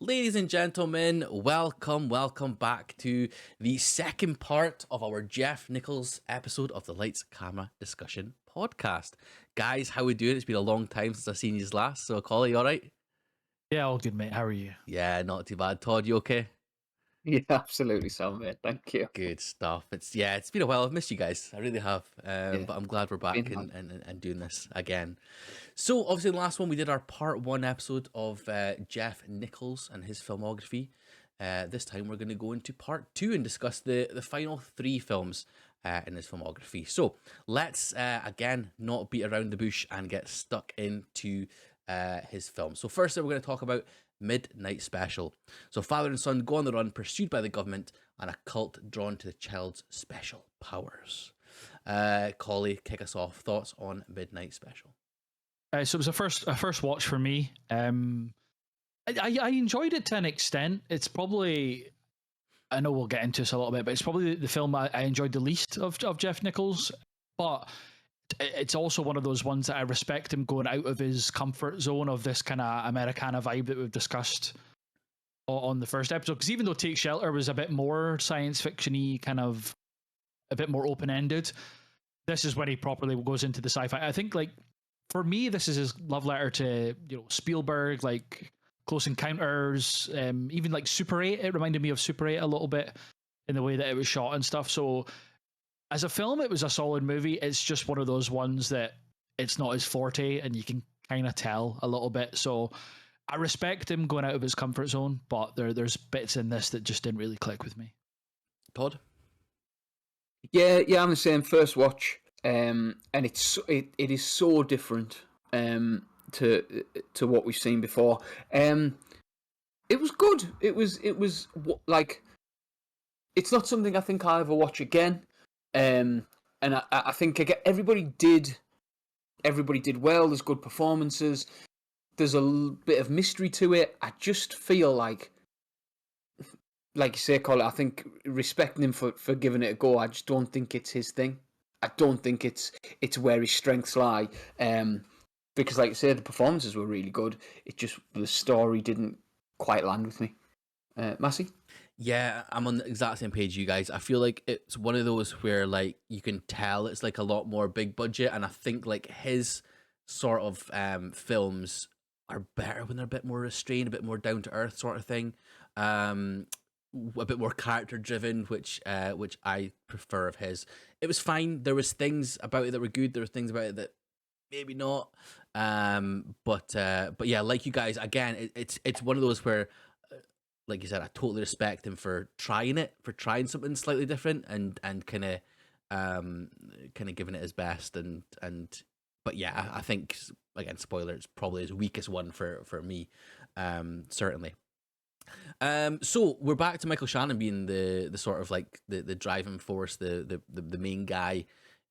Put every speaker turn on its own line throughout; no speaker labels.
Ladies and gentlemen, welcome back to the second part of our Jeff Nichols episode of the Lights Camera Discussion podcast. Guys, how we doing? It's been a long time since I've seen you last, so Collie, you alright?
Yeah, all good, mate. How are you?
Yeah, not too bad. Todd, you okay?
Yeah, absolutely, Sam, mate. Thank you.
Good stuff. It's been a while. I've missed you guys. I really have. But I'm glad we're back and doing this again. So obviously the last one we did our part one episode of Jeff Nichols and his filmography. This time we're going to go into part two and discuss the final three films in his filmography. So let's again not beat around the bush and get stuck into his film. So first we're going to talk about Midnight Special. So father and son go on the run, pursued by the government and a cult drawn to the child's special powers. Collie, kick us off. Thoughts on Midnight Special?
So it was a first watch for me. I enjoyed it to an extent. It's probably, I know we'll get into this a little bit, but it's probably the film I enjoyed the least of Jeff Nichols. But it's also one of those ones that I respect him going out of his comfort zone of this kind of Americana vibe that we've discussed on the first episode. Because even though Take Shelter was a bit more science fiction-y, kind of a bit more open-ended, this is when he properly goes into the sci-fi. I think, like, for me, this is his love letter to, Spielberg, like Close Encounters, even like Super 8. It reminded me of Super 8 a little bit in the way that it was shot and stuff. So as a film, it was a solid movie. It's just one of those ones that it's not his forte, and you can kind of tell a little bit. So I respect him going out of his comfort zone, but there's bits in this that just didn't really click with me.
Todd?
Yeah, I'm the same. First watch, and it is so different to what we've seen before. It was good. It was like, it's not something I think I'll ever watch again. And I think everybody did well. There's good performances. There's a bit of mystery to it. I just feel like you say, Colin, I think respecting him for giving it a go, I just don't think it's his thing. I don't think it's where his strengths lie. Because, like you say, the performances were really good. It just, the story didn't quite land with me. Massey?
Yeah, I'm on the exact same page you guys. I feel like it's one of those where, like, you can tell it's like a lot more big budget, and I think like his sort of films are better when they're a bit more restrained, a bit more down to earth sort of thing, a bit more character driven, which I prefer of his. It was fine. There was things about it that were good. There were things about it that maybe not. But yeah, like you guys, again, it's one of those where, like you said, I totally respect him for trying something slightly different and kind of giving it his best but yeah, I think, again, spoiler, it's probably his weakest one for me, certainly. So we're back to Michael Shannon being the sort of like the driving force, the main guy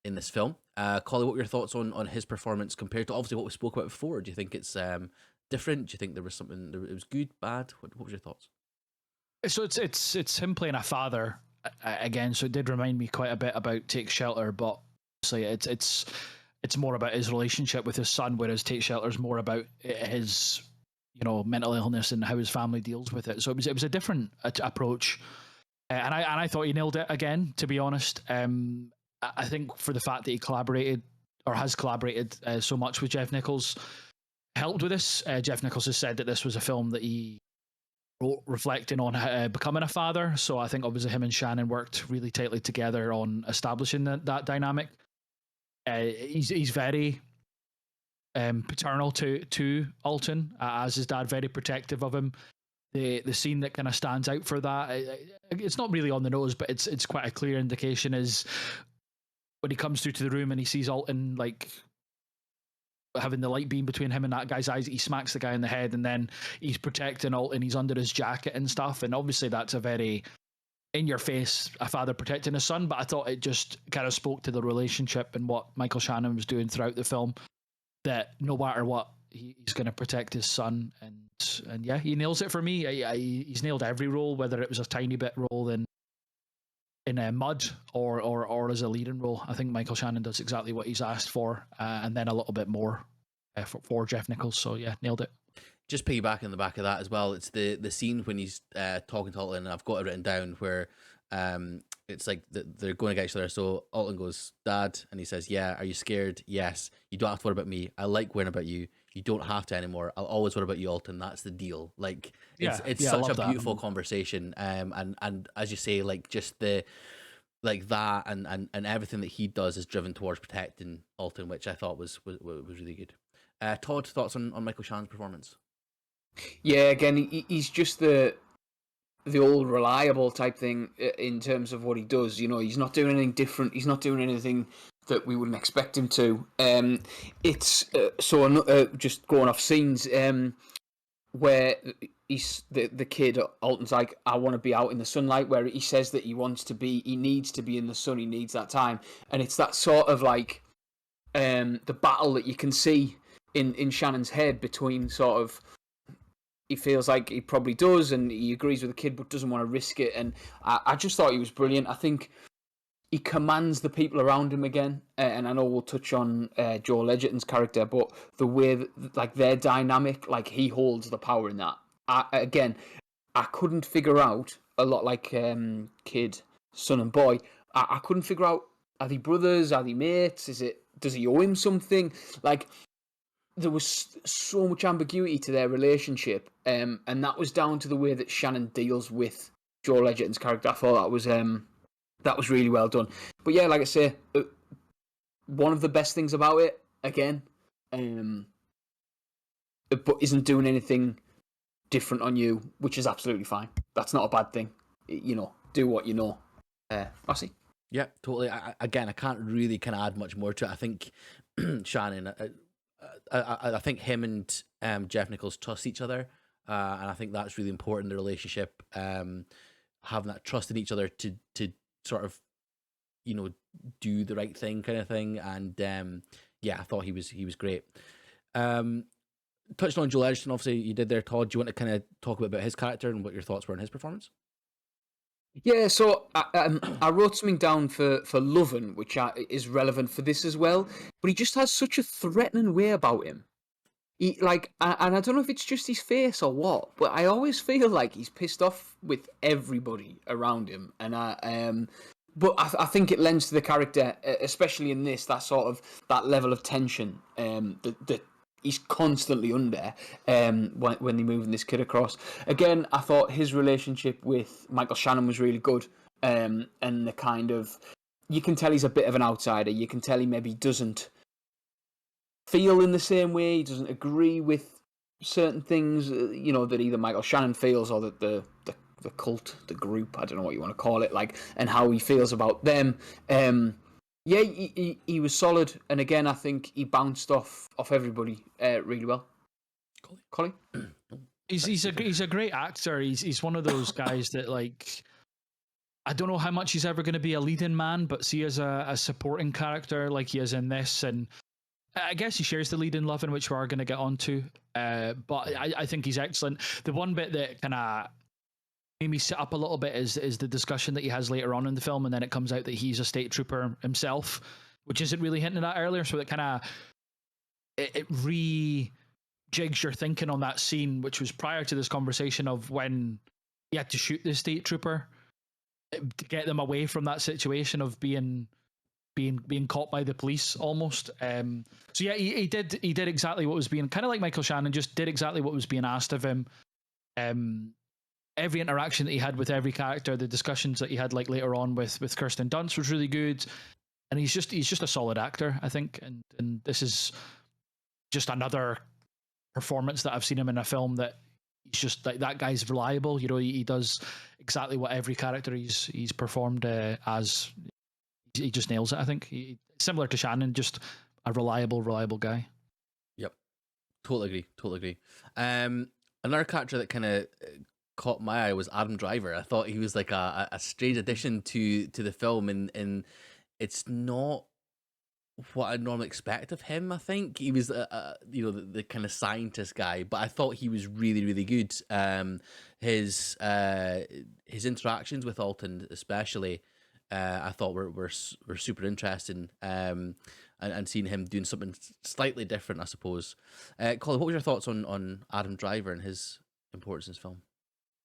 in this film. Collie, what were your thoughts on his performance compared to obviously what we spoke about before? Do you think it's different? Do you think there was something, it was good, bad? What was your thoughts?
So it's him playing a father again. So it did remind me quite a bit about Take Shelter, but obviously it's more about his relationship with his son, whereas Take Shelter is more about his mental illness and how his family deals with it. So it was a different approach, and I thought he nailed it again. To be honest, I think for the fact that he collaborated or has collaborated so much with Jeff Nichols helped with this. Jeff Nichols has said that this was a film that he wrote reflecting on becoming a father. So I think obviously him and Shannon worked really tightly together on establishing that dynamic. He's very paternal to Alton, as his dad, very protective of him. The scene that kind of stands out for that, it's not really on the nose, but it's quite a clear indication, is when he comes through to the room and he sees Alton like having the light beam between him and that guy's eyes. He smacks the guy in the head, and then he's protecting Alton. He's under his jacket and stuff, and obviously that's a very in your face, a father protecting his son. But I thought it just kind of spoke to the relationship and what Michael Shannon was doing throughout the film, that no matter what, he's going to protect his son. And yeah, he nails it for me. He's nailed every role, whether it was a tiny bit role in Mud or as a leading role. I think Michael Shannon does exactly what he's asked for, and then a little bit more for Jeff Nichols. So yeah, nailed it.
just piggyback in the back of that as well. It's the scene when he's talking to Alton, and I've got it written down where it's like they're going against each other. So Alton goes, "Dad," and he says, "Yeah, are you scared? Yes. You don't have to worry about me. I like worrying about you. You don't have to anymore. I'll always worry about you, Alton. That's the deal." Like it's
I
such
love
a
that.
beautiful conversation. And as you say, like just the like that and everything that he does is driven towards protecting Alton, which I thought was really good. Todd, thoughts on Michael Shannon's performance?
Yeah, again, he's just the old reliable type thing in terms of what he does. You know, he's not doing anything different. He's not doing anything that we wouldn't expect him to. It's just going off scenes where he's the kid Alton's like, I want to be out in the sunlight, where he says that he needs to be in the sun, he needs that time, and it's that sort of like the battle that you can see in Shannon's head between sort of, he feels like he probably does, and he agrees with the kid, but doesn't want to risk it. And I just thought he was brilliant. I think he commands the people around him again. And I know we'll touch on Joel Edgerton's character, but the way that, like, their dynamic, like he holds the power in that. I couldn't figure out a lot, like kid, son, and boy. I couldn't figure out, are they brothers? Are they mates? Does he owe him something? Like, there was so much ambiguity to their relationship, and that was down to the way that Shannon deals with Joel Edgerton's character. I thought that was really well done. But yeah, like I say, one of the best things about it, again, but isn't doing anything different on you, which is absolutely fine. That's not a bad thing. You know, do what you know. Rossi?
Yeah, totally. I can't really kind of add much more to it. I think Shannon, I think him and Jeff Nichols trust each other, and I think that's really important in the relationship. Having that trust in each other to sort of, you know, do the right thing, kind of thing. And yeah, I thought he was great. Touched on Joel Edgerton, obviously you did there, Todd. Do you want to kind of talk a bit about his character and what your thoughts were on his performance?
Yeah, so I wrote something down for Lovin, which is relevant for this as well. But he just has such a threatening way about him. He and I don't know if it's just his face or what, but I always feel like he's pissed off with everybody around him, and but I think it lends to the character, especially in this, that level of tension that he's constantly under when they're moving this kid across. Again, I thought his relationship with Michael Shannon was really good, and the kind of, you can tell he's a bit of an outsider. You can tell he maybe doesn't feel in the same way. He doesn't agree with certain things, you know, that either Michael Shannon feels, or that the cult, the group, I don't know what you want to call it, like, and how he feels about them. Yeah, he was solid, and again, I think he bounced off everybody really well. Collie?
He's a great actor. He's one of those guys that, like, I don't know how much he's ever going to be a leading man, but see, as a supporting character like he is in this, and I guess he shares the lead in Lovin', which we are going to get onto. But I think he's excellent. The one bit that kind of made me sit up a little bit is the discussion that he has later on in the film, and then it comes out that he's a state trooper himself, which isn't really hinted at earlier. So it kind of it rejigs your thinking on that scene, which was prior to this conversation of when he had to shoot the state trooper to get them away from that situation of being caught by the police almost. So yeah, he did exactly what was being, kind of like Michael Shannon, just did exactly what was being asked of him. Every interaction that he had with every character, the discussions that he had like later on with Kirsten Dunst was really good, and he's just a solid actor, I think, and this is just another performance that I've seen him in a film that he's just like, that guy's reliable. You know, he does exactly what every character he's performed as. He just nails it, I think. Similar to Shannon, just a reliable guy.
Yep, totally agree. Another character that kind of caught my eye was Adam Driver. I thought he was like a strange addition to the film, and it's not what I'd normally expect of him. I think he was you know, the kind of scientist guy, but I thought he was really good. His interactions with Alton especially, I thought were super interesting. and seeing him doing something slightly different, I suppose. Colin, what were your thoughts on Adam Driver and his importance in this film?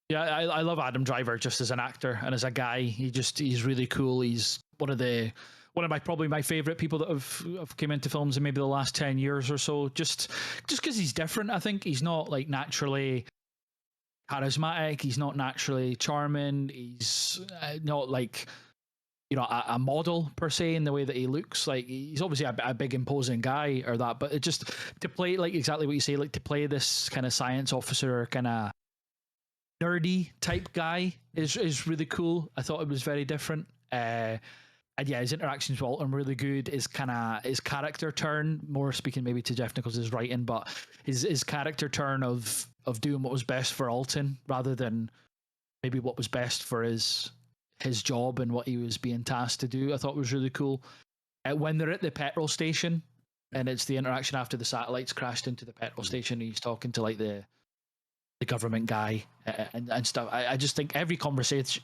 Yeah, I love Adam Driver just as an actor and as a guy. He's really cool. He's one of probably my favorite people that have came into films in maybe the last 10 years or so. Just because he's different, I think he's not like naturally charismatic. He's not naturally charming. He's not like a model per se in the way that he looks. Like he's obviously a big imposing guy or that, but it just to play like exactly what you say, like to play this kind of science officer kind of nerdy type guy is really cool. I thought it was very different. And yeah, his interactions with Alton were really good. His character turn, more speaking maybe to Jeff Nichols' writing, but his character turn of doing what was best for Alton rather than maybe what was best for his job and what he was being tasked to do, I thought was really cool. When they're at the petrol station and it's the interaction after the satellites crashed into the petrol station, and he's talking to like the government guy and stuff. I just think every conversation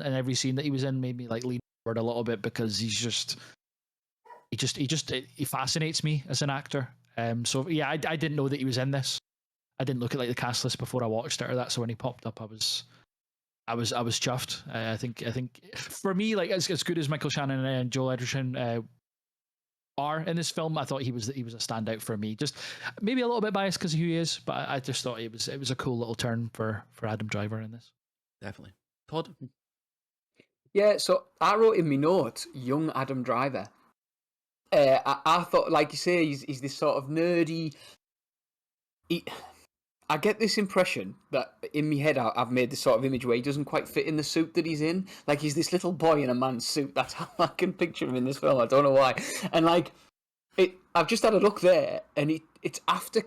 and every scene that he was in made me like lean forward a little bit because he fascinates me as an actor. So yeah, I didn't know that he was in this. I didn't look at like the cast list before I watched it or that. So when he popped up, I was chuffed. I think for me, like as good as Michael Shannon and Joel Edgerton are in this film, I thought he was a standout for me. Just maybe a little bit biased because of who he is, but I just thought it was a cool little turn for Adam Driver in this.
Definitely. Todd?
Yeah, so I wrote in my notes, young Adam Driver. I thought, like you say, he's this sort of nerdy. I get this impression that in my head I've made this sort of image where he doesn't quite fit in the suit that he's in. Like he's this little boy in a man's suit. That's how I can picture him in this film. I don't know why. And like, I've just had a look there, and it's after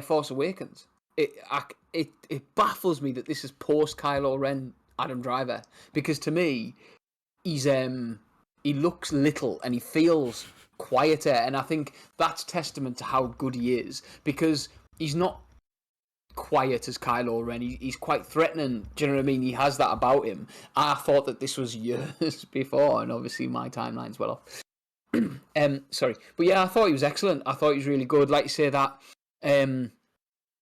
Force Awakens. It baffles me that this is post Kylo Ren Adam Driver, because to me, he looks little and he feels quieter, and I think that's testament to how good he is, because he's not quiet as Kylo Ren. He's quite threatening. Do you know what I mean? He has that about him. I thought that this was years before, and obviously my timeline's well off. Sorry, but yeah, I thought he was excellent. I thought he was really good. Like you say, that the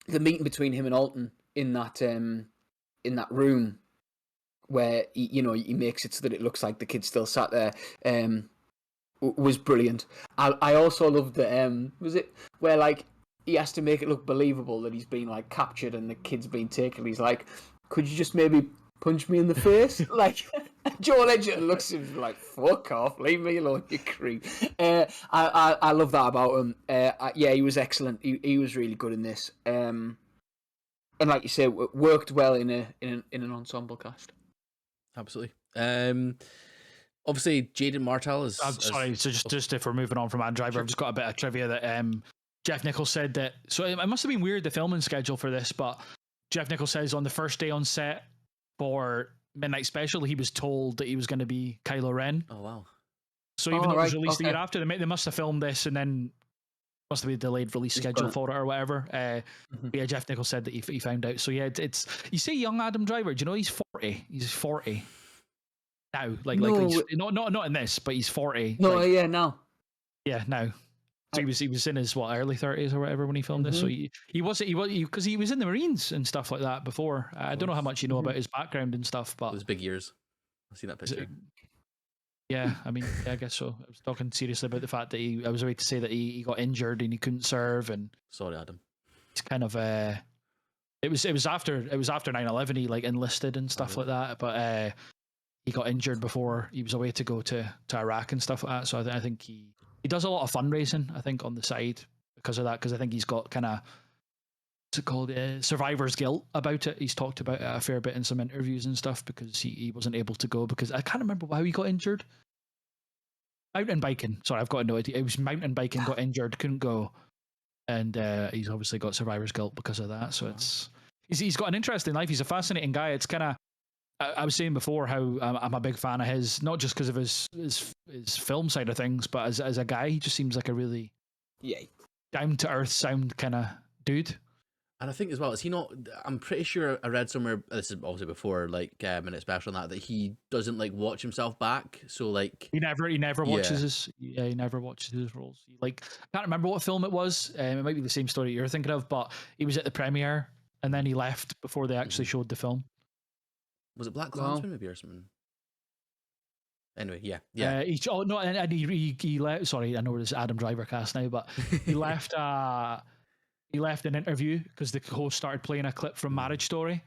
meeting between him and Alton in that room where he makes it so that it looks like the kid still sat there was brilliant. I also loved the was it where like he has to make it look believable that he's been like captured and the kid's been taken. He's like, could you just maybe punch me in the face? Like, Joel Edgerton looks at him like, fuck off, leave me alone, you creep. I love that about him. Yeah, he was excellent. He was really good in this. And like you say, worked well in an ensemble cast.
Absolutely. Obviously, Jaden Martell is.
I'm sorry. So just if we're moving on from Adam Driver, I've just got a bit of trivia that Jeff Nichols said that. So it must have been weird, the filming schedule for this, but Jeff Nichols says on the first day on set for Midnight Special, he was told that he was going to be Kylo Ren.
Oh wow!
So even though it was released the year after, they must have filmed this and then must have been a delayed release schedule for it or whatever. Yeah, Jeff Nichols said that he found out. So yeah, it's you say young Adam Driver. Do you know he's 40? He's 40 now. Like not in this, but he's 40.
No, yeah, now.
Yeah, now. So he was in his early 30s or whatever when he filmed this. So he was because he was in the Marines and stuff like that before. I don't know how much you know about his background and stuff, but
those big years. I've seen that picture.
Yeah, I mean, yeah, I guess so. I was talking seriously about the fact that I was about to say that he got injured and he couldn't serve, and
sorry, Adam.
It's kind of it was after 9/11 he like enlisted and stuff like that, but he got injured before he was away to go to Iraq and stuff like that. So I think he does a lot of fundraising, I think, on the side because of that, because I think he's got kind of, what's it called, survivor's guilt about it. He's talked about it a fair bit in some interviews and stuff because he wasn't able to go because I can't remember how he got injured. Mountain biking. Sorry, I've got a note. It was mountain biking, got injured, couldn't go. And he's obviously got survivor's guilt because of that. So he's got an interesting life. He's a fascinating guy. It's kind of, I was saying before how I'm a big fan of his, not just because of his film side of things, but as a guy, he just seems like a really down to earth, sound kind of dude.
And I think as well, is he not? I'm pretty sure I read somewhere. This is obviously before like Minute Special on that he doesn't like watch himself back. So like
He never
Yeah.
watches he never watches his roles. Like I can't remember what film it was. It might be the same story you're thinking of, but he was at the premiere and then he left before they actually showed the film.
Was it Black
Wow.
Klansman maybe or something? Anyway, yeah.
And he left. Sorry, I know this is Adam Driver cast now, but he left. He left an interview because the host started playing a clip from Marriage Story,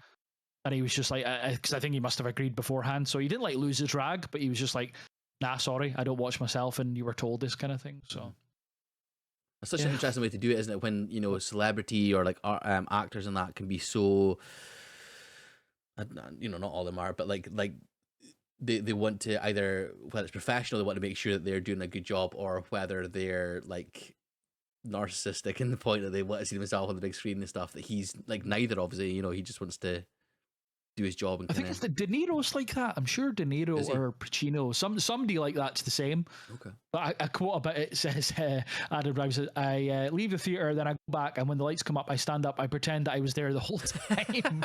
and he was just like, because I think he must have agreed beforehand, so he didn't like lose his rag, but he was just like, nah, sorry, I don't watch myself, and you were told this kind of thing. So
It's such an interesting way to do it, isn't it? When celebrity or like actors and that can be so, not all of them are, but like they want to either, whether it's professional, they want to make sure that they're doing a good job, or whether they're like narcissistic in the point that they want to see themselves on the big screen and stuff. That he's like neither, obviously. He just wants to do his job. And
I think it's the De Niro's like that. I'm sure De Niro or Pacino, somebody like that's the same.
Okay.
But I quote about it says, Adam Driver says, I leave the theater, then I go back, and when the lights come up, I stand up, I pretend that I was there the whole time.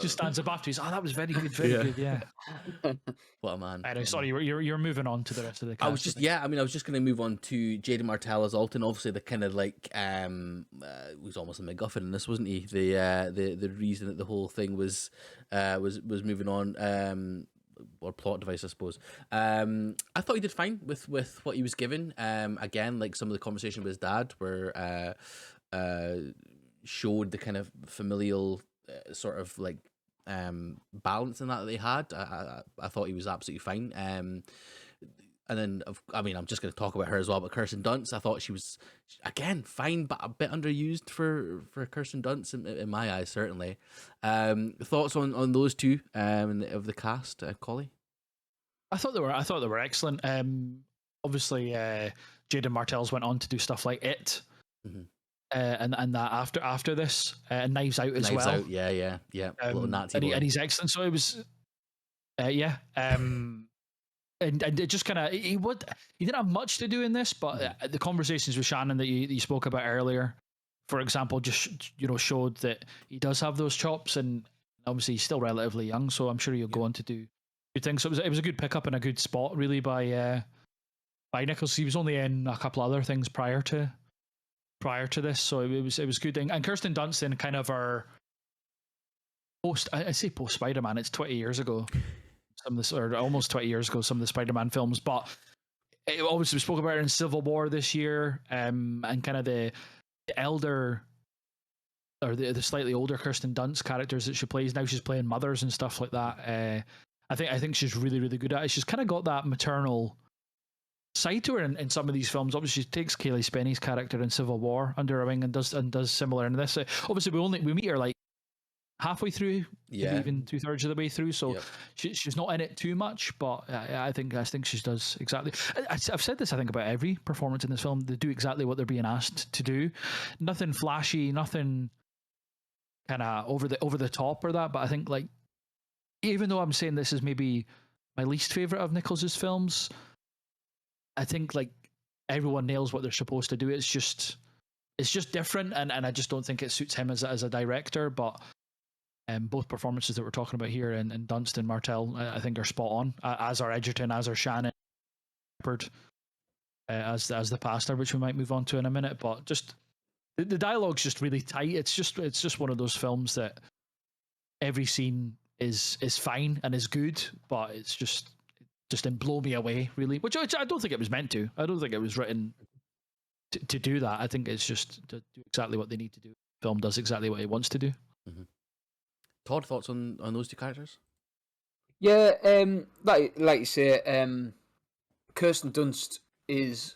Just stands up after. He's, that was very good, very good, yeah.
What a man.
Anyway, sorry, you're moving on to the rest of the cast.
I was just going to move on to Jaden Martell as Alton. Obviously, the kind of like he was almost a MacGuffin in this, wasn't he? The reason that the whole thing was moving on, or plot device, I suppose. I thought he did fine with what he was given. Again, like some of the conversation with his dad, where showed the kind of familial sort of like balance in that they had. I thought he was absolutely fine. And then I'm just going to talk about her as well. But Kirsten Dunst, I thought she was again fine, but a bit underused for Kirsten Dunst in my eyes, certainly. Thoughts on those two of the cast, Collie?
I thought they were excellent. Obviously, Jaden Martell's went on to do stuff like It. Mm-hmm. And that after this, Knives Out as well.
Knives Out, yeah. Little Nazi
and he's excellent. So it was, and it just kind of he didn't have much to do in this, but the conversations with Shannon that you spoke about earlier, for example, just showed that he does have those chops, and obviously he's still relatively young, so I'm sure he'll go on to do good things. So it was a good pickup and a good spot really by Nichols. He was only in a couple other things prior to this, so it was good. And Kirsten Dunst in kind of our post Spider-Man, it's 20 years ago, some of this, or almost 20 years ago, some of the Spider-Man films, but it obviously we spoke about it in Civil War this year, and kind of the elder or the slightly older Kirsten Dunst characters that she plays now. She's playing mothers and stuff like that. I think she's really, really good at it. She's kind of got that maternal side to her in some of these films. Obviously, she takes Kaylee Spenny's character in Civil War under her wing and does similar in this. Obviously, we meet her like halfway through, maybe even 2/3 of the way through. So she's not in it too much, but I think she does exactly. I've said this, I think, about every performance in this film. They do exactly what they're being asked to do. Nothing flashy, nothing kind of over the top or that. But I think, like, even though I'm saying this is maybe my least favorite of Nichols's films, I think like everyone nails what they're supposed to do. It's just different, and I just don't think it suits him as a director. But both performances that we're talking about here, and Dunst and Martell, I think are spot on. As are Edgerton, as are Shannon, Shepard, as the pastor, which we might move on to in a minute. But just the dialogue's just really tight. It's just one of those films that every scene is fine and is good, but it's just didn't blow me away, really. Which I don't think it was meant to. I don't think it was written to do that. I think it's just to do exactly what they need to do. The film does exactly what it wants to do.
Mm-hmm. Todd, thoughts on those two characters?
Yeah, like you say, Kirsten Dunst is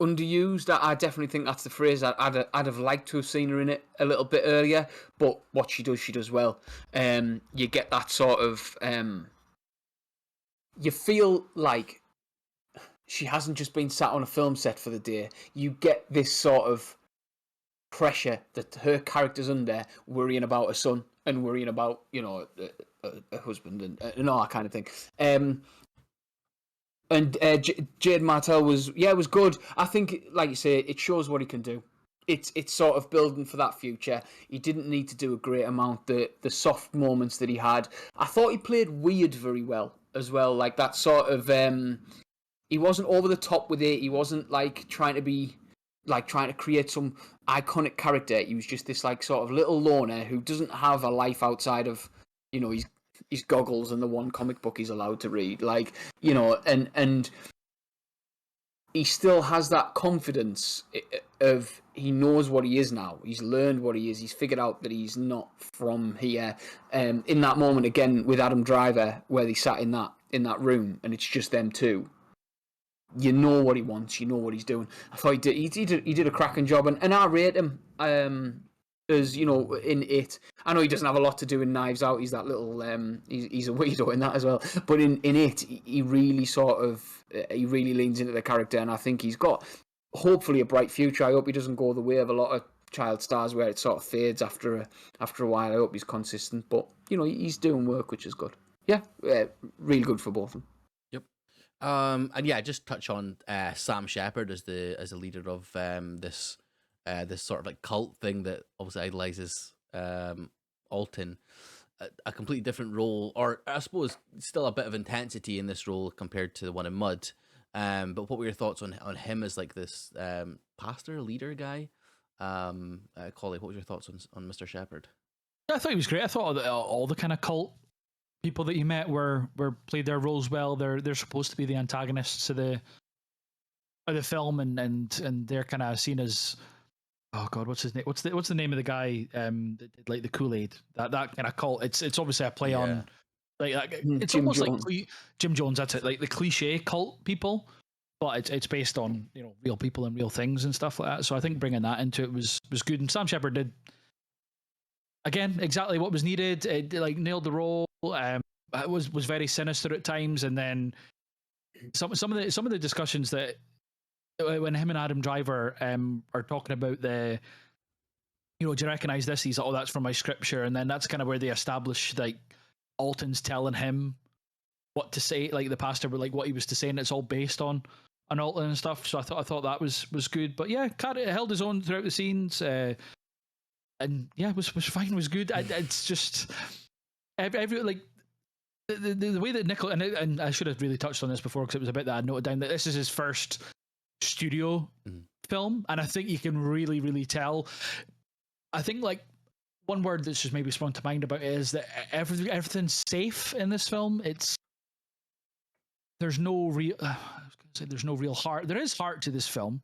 underused. I definitely think that's the phrase. I'd have liked to have seen her in it a little bit earlier, but what she does well. You get that sort of you feel like she hasn't just been sat on a film set for the day. You get this sort of pressure that her character's under, worrying about her son and worrying about a husband and all that kind of thing. And Jade Martell was good. I think, like you say, it shows what he can do. it's sort of building for that future. He didn't need to do a great amount. The soft moments that he had, I thought he played weird very well as well. Like that sort of he wasn't over the top with it. He wasn't like trying to create some iconic character. He was just this like sort of little loner who doesn't have a life outside of, you know, his goggles and the one comic book he's allowed to read. Like, you know, and he still has that confidence of he knows what he is now. He's learned what he is. He's figured out that he's not from here. In that moment again with Adam Driver, where they sat in that room and it's just them two, you know what he wants. You know what he's doing. I thought he did a cracking job, and I rate him. As you know, in it, I know he doesn't have a lot to do in Knives Out. He's that little, he's a weirdo in that as well. But in it, he really he really leans into the character, and I think he's got hopefully a bright future. I hope he doesn't go the way of a lot of child stars where it sort of fades after a while. I hope he's consistent, but you know, he's doing work, which is good. Yeah, really good for both of them.
Yep. And yeah, just touch on Sam Shepard as the leader of this sort of like cult thing that obviously idolizes Alton. A completely different role, or I suppose still a bit of intensity in this role compared to the one in Mud. But what were your thoughts on him as like this pastor leader guy? Collie, what was your thoughts on Mr. Shepard?
I thought he was great. I thought all the kind of cult people that you met were played their roles well. They're supposed to be the antagonists of the film, and they're kind of seen as, oh god, what's his name? What's the name of the guy that did like the Kool-Aid? That kind of cult. It's obviously a play on like it's
Jim
almost
Jones.
like Jim Jones. That's it, like the cliche cult people, but it's based on, you know, real people and real things and stuff like that. So I think bringing that into it was good. And Sam Shepard did again exactly what was needed. It like nailed the role. It was very sinister at times, and then some of the discussions that when him and Adam Driver are talking about the, you know, do you recognize this? He's like, oh, that's from my scripture, and then that's kind of where they establish like Alton's telling him what to say, like the pastor, like what he was to say, and it's all based on Alton and stuff. So I thought that was good, but yeah, Carrot held his own throughout the scenes, and yeah, was fine, was good. It's just every like the way that Nichols, and I should have really touched on this before because it was a bit that I noted down, that this is his first studio film, and I think you can really tell. I think like one word that's just maybe sprung to mind about it is that everything's safe in this film. There's no real there's no real heart. There is heart to this film,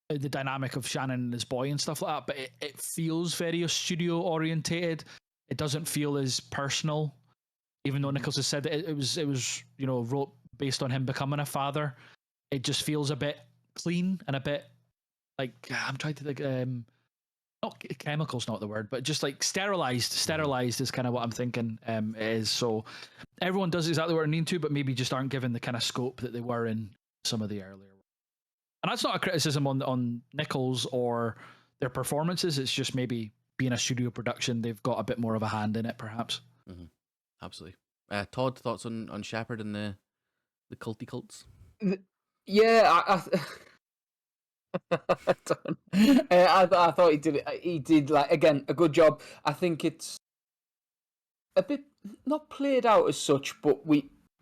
the dynamic of Shannon and his boy and stuff like that, but it feels very studio orientated. It doesn't feel as personal, even though Nichols has said that it was you know, wrote based on him becoming a father. It just feels a bit clean and a bit like, I'm trying to think, not chemical's not the word, but just like sterilized is kind of what I'm thinking it is. So everyone does exactly what they need to, but maybe just aren't given the kind of scope that they were in some of the earlier. And that's not a criticism on Nichols or their performances. It's just maybe being a studio production, they've got a bit more of a hand in it, perhaps.
Mm-hmm. Absolutely. Todd, thoughts on Shepard and the culty cults?
Yeah, I thought he did it. He did, like, again, a good job. I think it's a bit not played out as such, but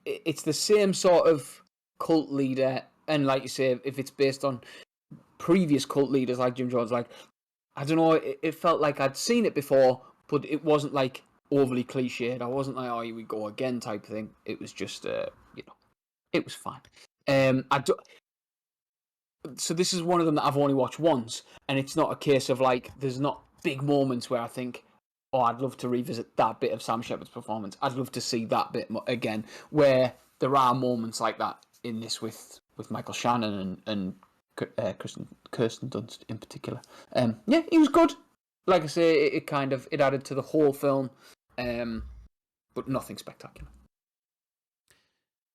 it's the same sort of cult leader. And like you say, if it's based on previous cult leaders like Jim Jones, like, I don't know, it felt like I'd seen it before, but it wasn't like overly cliched. I wasn't like, oh, here we go again type of thing. It was just, you know, it was fine. So this is one of them that I've only watched once, and it's not a case of like, there's not big moments where I think, oh, I'd love to revisit that bit of Sam Shepard's performance. I'd love to see that bit again, where there are moments like that in this with Michael Shannon and Kirsten Dunst in particular. Yeah, he was good. Like I say, it added to the whole film, but nothing spectacular.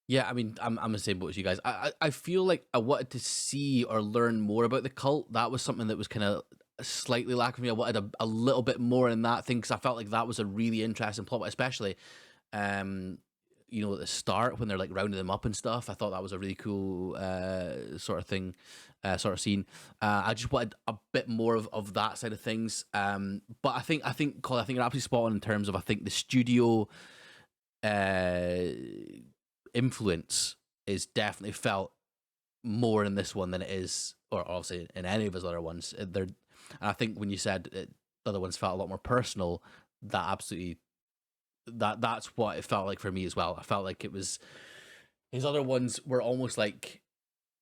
Yeah, I mean, I'm the same boat as you guys. I feel like I wanted to see or learn more about the cult. That was something that was kind of slightly lacking for me. I wanted a little bit more in that thing because I felt like that was a really interesting plot, especially, you at the start when they're like rounding them up and stuff. I thought that was a really cool sort of thing, sort of scene. I just wanted a bit more of that side of things. But I think Colin, I think you're absolutely spot on in terms of, I think the studio influence is definitely felt more in this one than it is, or obviously in any of his other ones. And I think when you said the other ones felt a lot more personal, that absolutely that's what it felt like for me as well. I felt like it was, his other ones were almost like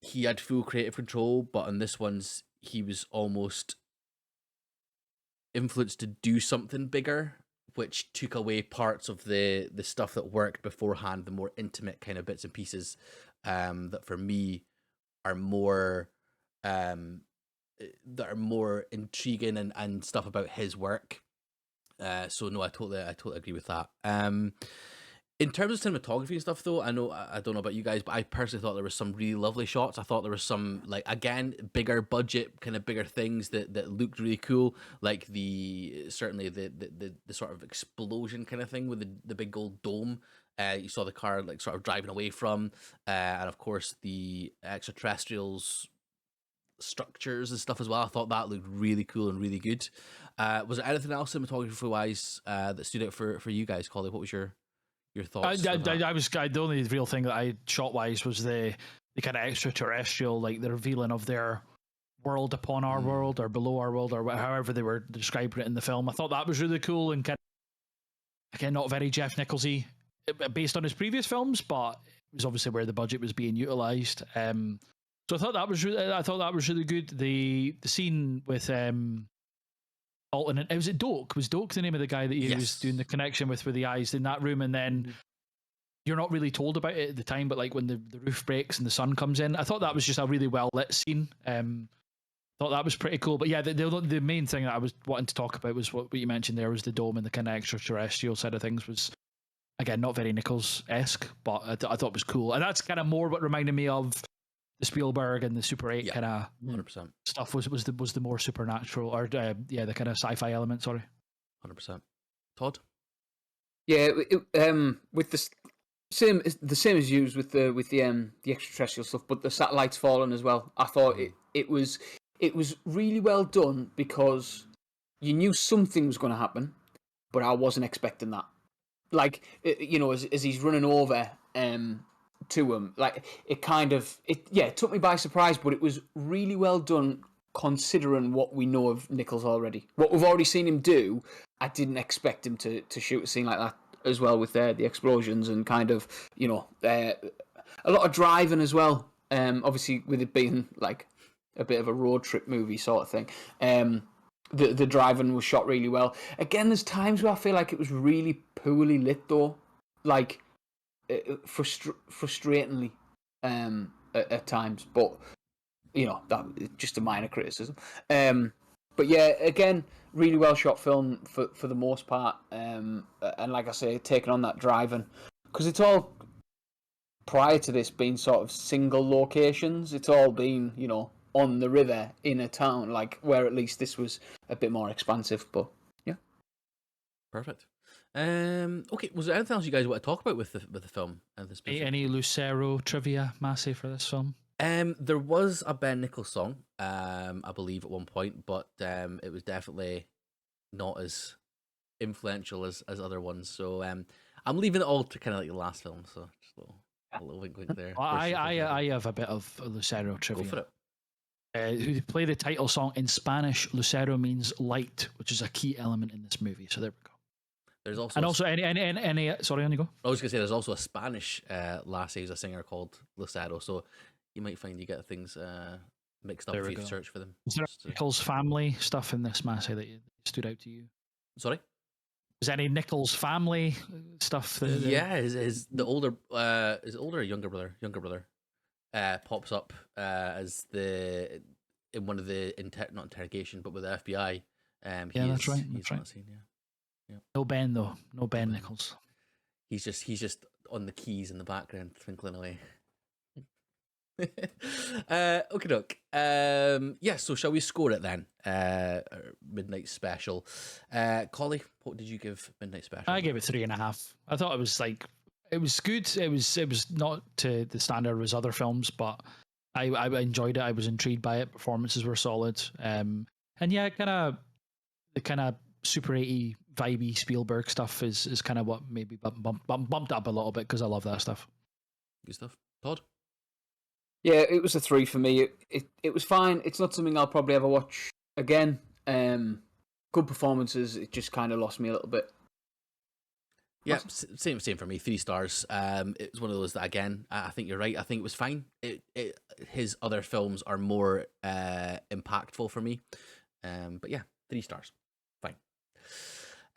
he had full creative control, but in this one's he was almost influenced to do something bigger, which took away parts of the stuff that worked beforehand, the more intimate kind of bits and pieces that for me are more that are more intriguing and stuff about his work. So no, I totally agree with that. In terms of cinematography and stuff, though, I don't know about you guys, but I personally thought there was some really lovely shots. I thought there was some, like, again, bigger budget, kind of bigger things that looked really cool, like certainly the sort of explosion kind of thing with the big gold dome. You saw the car like sort of driving away from, and of course the extraterrestrials structures and stuff as well. I thought that looked really cool and really good. Was there anything else cinematography wise that stood out for you guys, Collie? What was your thoughts?
The only real thing that I shot wise was the kind of extraterrestrial, like the revealing of their world upon our world or below our world, or however they were describing it in the film. I thought that was really cool and kind of, again, not very Jeff Nicholsy based on his previous films, but it was obviously where the budget was being utilized. So I thought that was really good. The scene with Alton, and was it Doak? Was Doak the name of the guy that he was doing the connection with the eyes in that room? And then you're not really told about it at the time, but like when the roof breaks and the sun comes in, I thought that was just a really well lit scene. Thought that was pretty cool. But yeah, the main thing that I was wanting to talk about was what you mentioned there, was the dome and the kind of extraterrestrial side of things. Was, again, not very Nichols-esque, but I thought it was cool. And that's kind of more what reminded me of the Spielberg and the Super 8 kind of
100%
stuff was the more supernatural, or the kind of sci-fi element. Sorry,
100%. Todd?
Yeah, with the same as you with the extraterrestrial stuff, but the satellites falling as well. I thought it was really well done because you knew something was going to happen, but I wasn't expecting that. Like, as he's running over to him, like it took me by surprise, but it was really well done considering what we know of Nichols already. What we've already seen him do, I didn't expect him to shoot a scene like that as well, with the explosions and kind of a lot of driving as well. Obviously, with it being like a bit of a road trip movie sort of thing. The driving was shot really well. Again, there's times where I feel like it was really poorly lit though, like frustratingly at times. But that just a minor criticism. But yeah, again, really well shot film for the most part. And like I say, taking on that driving, because it's all prior to this being sort of single locations. It's all been on the river in a town, like where at least this was a bit more expansive. But yeah,
perfect. Okay, was there anything else you guys want to talk about with the film and this?
Any Lucero trivia, Massey, for this film?
There was a Ben Nichols song, I believe at one point, but it was definitely not as influential as other ones. So I'm leaving it all to kind of like the last film. So just a little wink there.
Well, I have a bit of Lucero trivia.
Go for it.
Who play the title song in Spanish? Lucero means light, which is a key element in this movie. So there we go.
There's also
any. Sorry, on you go.
I was gonna say there's also a Spanish lassie who's a singer called Lucero. So you might find you get things mixed up if you search for them.
Is there Nichols family stuff in this, Massey, that stood out to you?
Sorry?
Is there any Nichols family stuff?
Yeah, his older or younger brother pops up as in one of the not interrogation, but with the FBI.
That's right.
He's not seen, yeah.
No Ben though. No Ben Nichols.
He's just on the keys in the background, twinkling away. Okay, doke. Yeah. So shall we score it then? Midnight Special. Collie, what did you give Midnight Special?
I gave it 3.5. I thought it was like it was good. It was not to the standard as other films, but I enjoyed it. I was intrigued by it. Performances were solid. And yeah, the kind of Super 80 vibey Spielberg stuff is kind of what maybe bumped up a little bit because I love that stuff.
Good stuff. Todd?
Yeah, it was a 3 for me. It was fine. It's not something I'll probably ever watch again. Good performances. It just kind of lost me a little bit.
Yeah, same for me. 3 stars. It was one of those that, again, I think you're right. I think it was fine. His other films are more impactful for me. But yeah, 3 stars. Fine.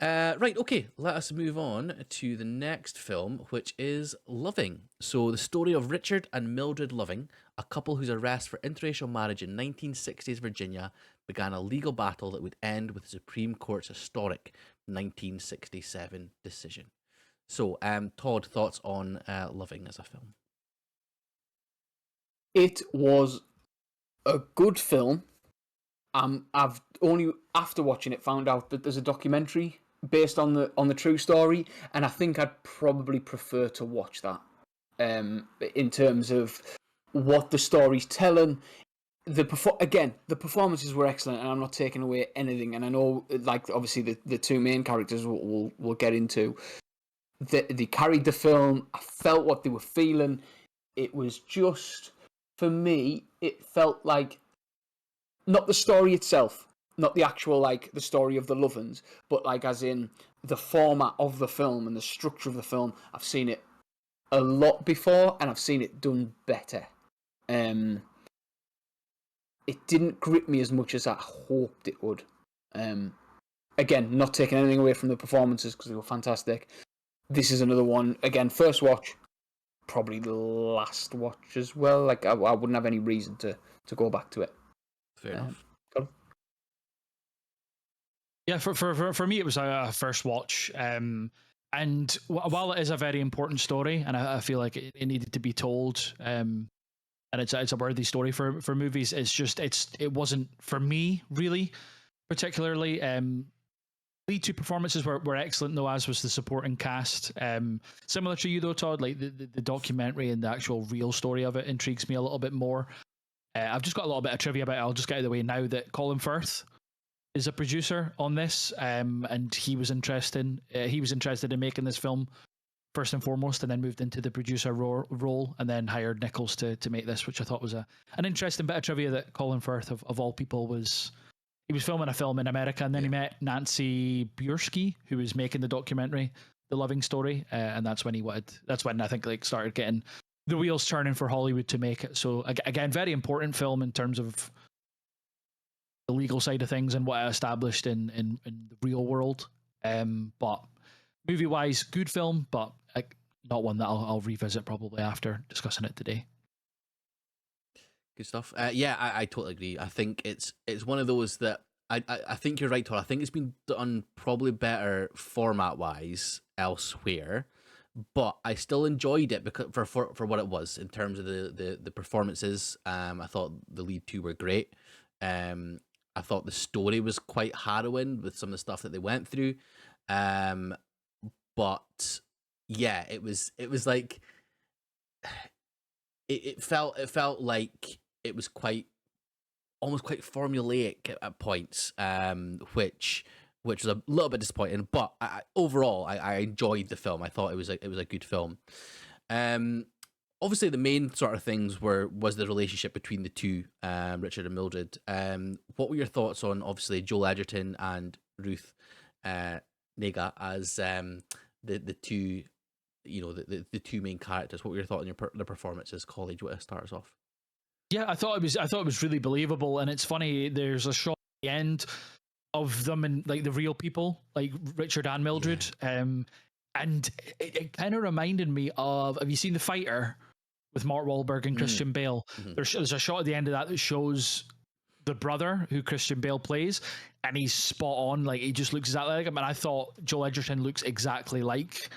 Right, okay, let us move on to the next film, which is Loving. So, the story of Richard and Mildred Loving, a couple whose arrest for interracial marriage in 1960s Virginia began a legal battle that would end with the Supreme Court's historic 1967 decision. So, Todd, thoughts on Loving as a film?
It was a good film. I've only after watching it found out that there's a documentary based on the true story, and I think I'd probably prefer to watch that. In terms of what the story's telling, the performances were excellent, and I'm not taking away anything. And I know, like, obviously the 2 main characters we'll get into. They carried the film. I felt what they were feeling. It was just, for me, it felt like not the story itself, not the actual, like, the story of the Lovins, but, like, as in the format of the film and the structure of the film. I've seen it a lot before, and I've seen it done better. It didn't grip me as much as I hoped it would. Again, not taking anything away from the performances because they were fantastic. This is another one, again, first watch, probably the last watch as well. Like, I wouldn't have any reason to go back to it.
Fair enough.
Yeah, for me, it was a first watch. And while it is a very important story, and I feel like it needed to be told, and it's a worthy story for movies, it wasn't for me really, particularly. Lead 2 performances were excellent though, as was the supporting cast. Similar to you though, Todd, like the documentary and the actual real story of it intrigues me a little bit more. I've just got a little bit of trivia about it. I'll just get out of the way now that Colin Firth is a producer on this, and he was interested in making this film first and foremost, and then moved into the producer role, and then hired Nichols to make this, which I thought was an interesting bit of trivia, that Colin Firth of all people was filming a film in America, and then he met Nancy Biersky, who was making the documentary The Loving Story, and that's when I think, like, started getting the wheels turning for Hollywood to make it. So again, very important film in terms of the legal side of things and what it established in the real world. But movie wise, good film, but not one that I'll revisit probably after discussing it today.
Good stuff. Yeah, I totally agree. I think it's one of those that I think you're right, Todd. I think it's been done probably better format wise elsewhere, but I still enjoyed it because for what it was in terms of the performances. I thought the lead 2 were great. I thought the story was quite harrowing with some of the stuff that they went through. But yeah, it was like it felt like it was almost quite formulaic at points, which was a little bit disappointing. But overall, I enjoyed the film. I thought it was a good film. Obviously, the main sort of things was the relationship between the 2, Richard and Mildred. What were your thoughts on, obviously, Joel Edgerton and Ruth Negga as the 2, the 2 main characters? What were your thoughts on the performances? Collie, do you want to start us off?
Yeah, I thought it was really believable, and it's funny. There's a shot at the end of them and, like, the real people, like Richard and Mildred, and it kind of reminded me of. Have you seen The Fighter with Mark Wahlberg and Christian Bale?
Mm-hmm.
There's a shot at the end of that shows the brother who Christian Bale plays, and he's spot on. Like, he just looks exactly like him. And I thought Joel Edgerton looks exactly like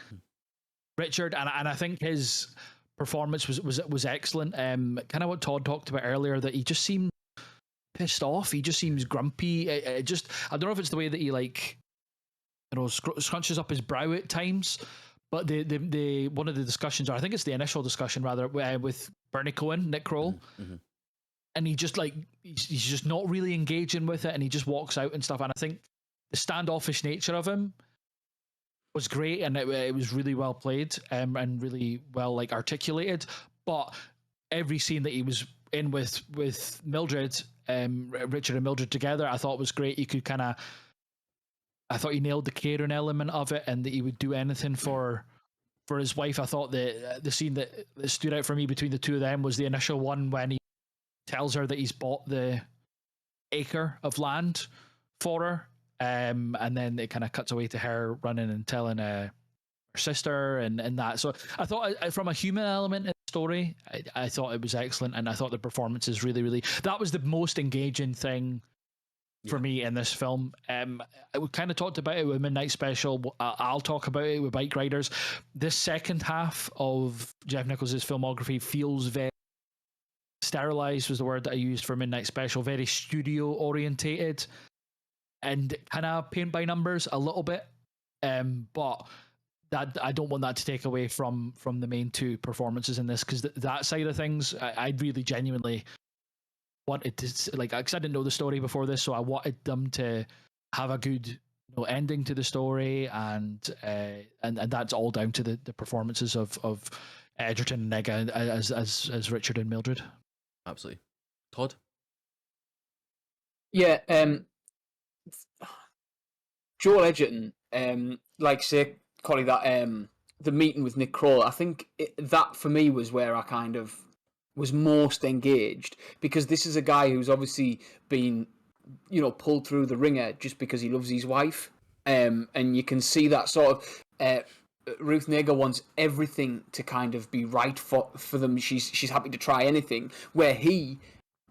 Richard, and I think his performance was excellent. Kind of what Todd talked about earlier, that he just seemed pissed off. He just seems grumpy. I don't know if it's the way that he, like, scrunches up his brow at times, But the one of the discussions, or I think it's the initial discussion rather, with Bernie Cohen, Nick Kroll, and he just like he's just not really engaging with it, and he just walks out and stuff. And I think the standoffish nature of him was great, and it was really well played, and really well like articulated. But every scene that he was in with Mildred, Richard and Mildred together, I thought was great. I thought he nailed the caring element of it, and that he would do anything for his wife. I thought the scene that stood out for me between the two of them was the initial one when he tells her that he's bought the acre of land for her, and then it kind of cuts away to her running and telling her sister and that. So I thought from a human element in the story, I thought it was excellent, and I thought the performances really, that was the most engaging thing for me in this film. We kind of talked about it with Midnight Special. I'll talk about it with Bikeriders. This second half of Jeff Nichols' filmography feels very sterilized, was the word that I used for Midnight Special, very studio orientated and kind of paint by numbers a little bit. But that I don't want that to take away from the main two performances in this, because that side of things, I really genuinely wanted to, like, because I didn't know the story before this, so I wanted them to have a good ending to the story, and that's all down to the performances of Edgerton and Nega as Richard and Mildred.
Absolutely. Todd?
Yeah, Joel Edgerton, like say, Collie, that the meeting with Nick Kroll, I think that for me was where I kind of was most engaged, because this is a guy who's obviously been, pulled through the ringer just because he loves his wife, and you can see that sort of. Ruth Negga wants everything to kind of be right for them. She's happy to try anything, where he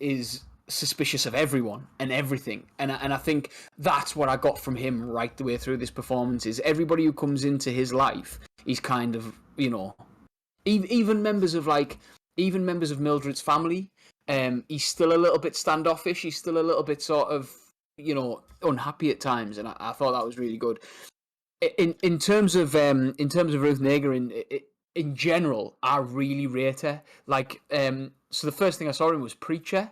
is suspicious of everyone and everything, and I think that's what I got from him right the way through this performance. Is everybody who comes into his life, he's kind of, even members of Mildred's family, he's still a little bit standoffish. He's still a little bit sort of, unhappy at times, and I thought that was really good. In terms of Ruth Negga in general, I really rate her. Like, so the first thing I saw in was Preacher,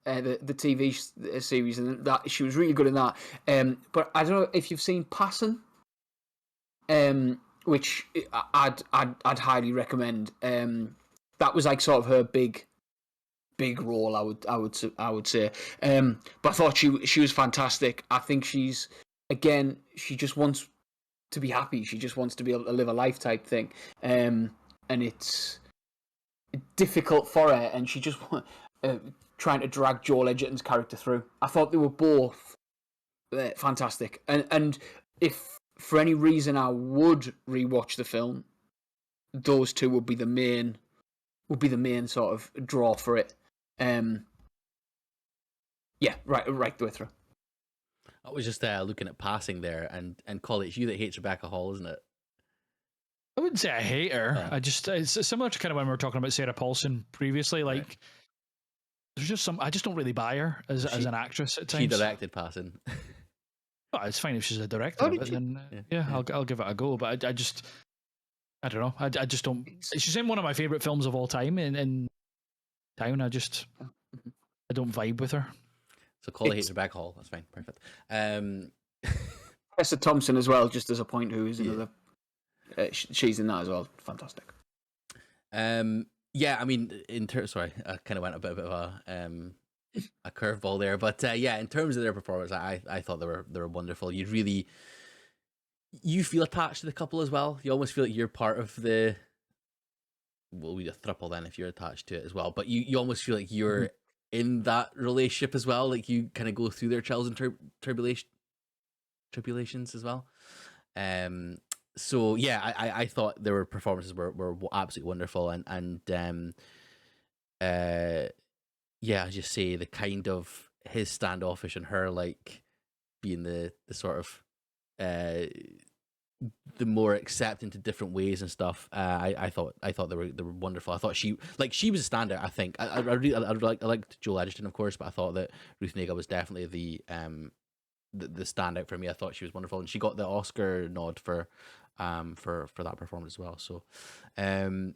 the TV series, and that she was really good in that. But I don't know if you've seen Passion, which I'd highly recommend. That was like sort of her big role, I would say. But I thought she was fantastic. I think she just wants to be happy. She just wants to be able to live a life type thing. And it's difficult for her, and she just trying to drag Joel Edgerton's character through. I thought they were both fantastic. And if for any reason I would rewatch the film, those two would be the main sort of draw for it. Yeah, right the way through.
I was just looking at Passing there, and Collie, it's you that hates Rebecca Hall, isn't it?
I wouldn't say I hate her. It's similar to kind of when we were talking about Sarah Paulson previously. Like, right. There's just I just don't really buy her as an actress at times.
She directed Passing.
Oh, it's fine if she's a director of it, then I'll give it a go. But I don't know. I just don't. She's in one of my favorite films of all time in Town. I don't vibe with her.
So Collie hates Rebecca Hall. That's fine. Perfect.
Tessa Thompson as well, just as a point, who is another. She's in that as well. Fantastic.
Yeah, I mean, sorry, I kind of went a bit of a curveball there, but yeah, in terms of their performance, I thought they were wonderful. You feel attached to the couple as well. You almost feel like you're part of the. Well, we a throuple then if you're attached to it as well, but you almost feel like you're in that relationship as well. Like you kind of go through their trials and tribulations as well. So yeah, I thought their performances were absolutely wonderful, and yeah, I just say the kind of his standoffish and her like being the sort of the more accepting to different ways and stuff. I thought they were wonderful. I thought she was a standout. I think I liked Joel Edgerton, of course, but I thought that Ruth Negga was definitely the standout for me. I thought she was wonderful, and she got the Oscar nod for for that performance as well. So, in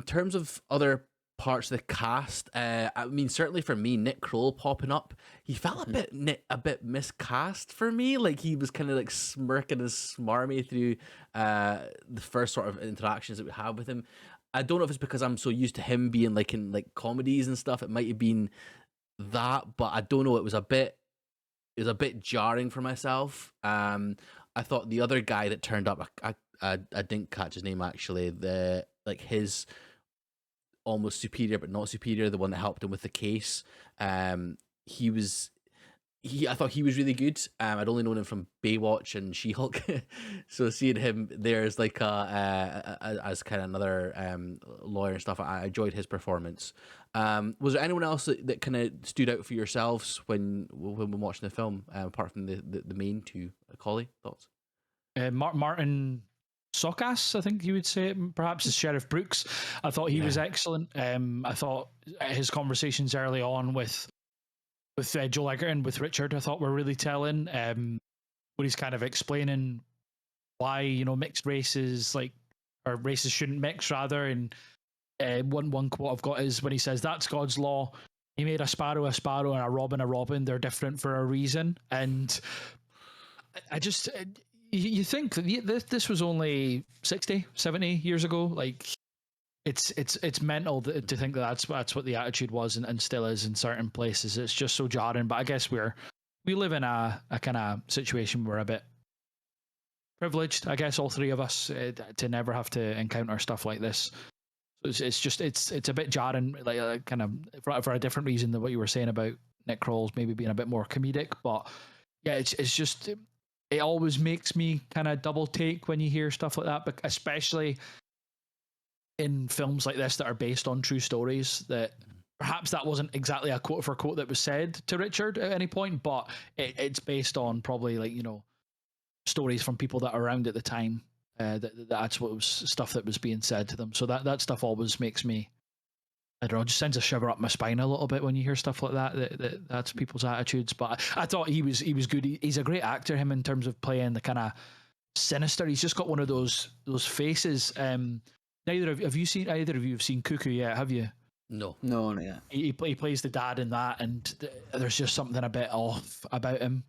terms of other parts of the cast, I mean, certainly for me, Nick Kroll popping up, he felt a bit miscast for me. Like he was kind of like smirking and smarmy through the first sort of interactions that we have with him. I don't know if it's because I'm so used to him being like in like comedies and stuff. It might have been that, but I don't know. It was a bit jarring for myself. I thought the other guy that turned up, I didn't catch his name actually. The like his almost superior but not superior, the one that helped him with the case. He was I thought he was really good. I'd only known him from Baywatch and She-Hulk, so seeing him there as like as kind of another lawyer and stuff, I enjoyed his performance. Was there anyone else that kind of stood out for yourselves when watching the film, apart from the main two? Collie, thoughts?
Martin Sokas, I think you would say it, perhaps, as Sheriff Brooks. I thought he was excellent. I thought his conversations early on with Joel Egerton, with Richard, I thought were really telling. When he's kind of explaining why mixed races or races shouldn't mix rather, and one quote I've got is when he says, "That's God's law. He made a sparrow and a robin. They're different for a reason." And I just you think that this was only 60, 70 years ago, like. It's mental to think that's what the attitude was and still is in certain places. It's just so jarring. But I guess we live in a kind of situation where we're a bit privileged, I guess, all three of us, to never have to encounter stuff like this. So it's a bit jarring, like kind of for a different reason than what you were saying about Nick Kroll's maybe being a bit more comedic. But yeah, it's just it always makes me kind of double take when you hear stuff like that, but especially in films like this that are based on true stories, that perhaps that wasn't exactly a quote for quote that was said to Richard at any point, but it's based on probably stories from people that are around at the time. That's what was stuff that was being said to them. So that stuff always makes me, I don't know, just sends a shiver up my spine a little bit when you hear stuff like that. That's people's attitudes. But I thought he was good. He's a great actor, him, in terms of playing the kind of sinister. He's just got one of those faces. Either of you have seen Cuckoo yet? Have you?
No,
not yet.
He plays the dad in that, and there's just something a bit off about him,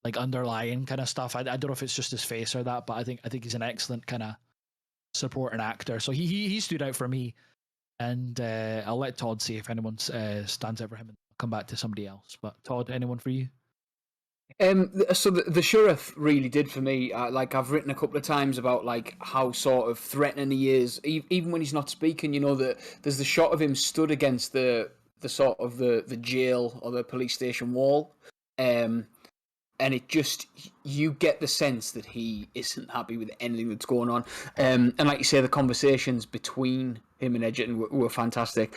like underlying kind of stuff. I don't know if it's just his face or that, but I think he's an excellent kind of supporting actor. So he stood out for me, and I'll let Todd see if anyone stands out for him, and I'll come back to somebody else. But Todd, anyone for you?
So the sheriff really did for me. Like I've written a couple of times about like how sort of threatening he is, even when he's not speaking. That there's the shot of him stood against the sort of the jail or the police station wall, and it just, you get the sense that he isn't happy with anything that's going on. And like you say, the conversations between him and Edgerton were fantastic.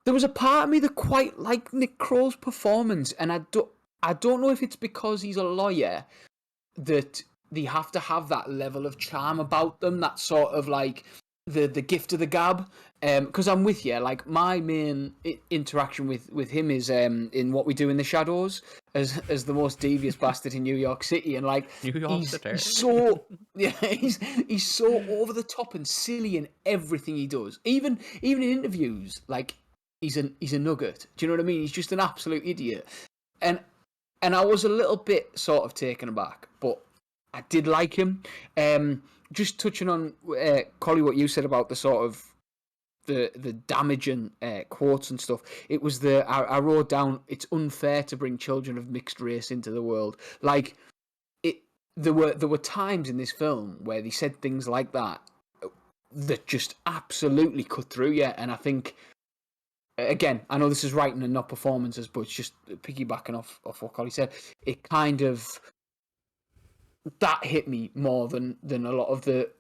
There was a part of me that quite liked Nick Kroll's performance, and I don't know if it's because he's a lawyer that they have to have that level of charm about them, that sort of like the gift of the gab. Because I'm with you, like my main interaction with him is in What We Do in the Shadows as the most devious bastard in New York City, and like he's so he's so over the top and silly in everything he does, even in interviews. Like he's a nugget. Do you know what I mean? He's just an absolute idiot, and I was a little bit sort of taken aback, but I did like him. Just touching on, Collie, what you said about the sort of the damaging quotes and stuff. It was I wrote down, it's unfair to bring children of mixed race into the world. Like there were times in this film where they said things like that just absolutely cut through you, and I think. Again, I know this is writing and not performances, but it's just piggybacking off what Collie said. It kind of, that hit me more than a lot of the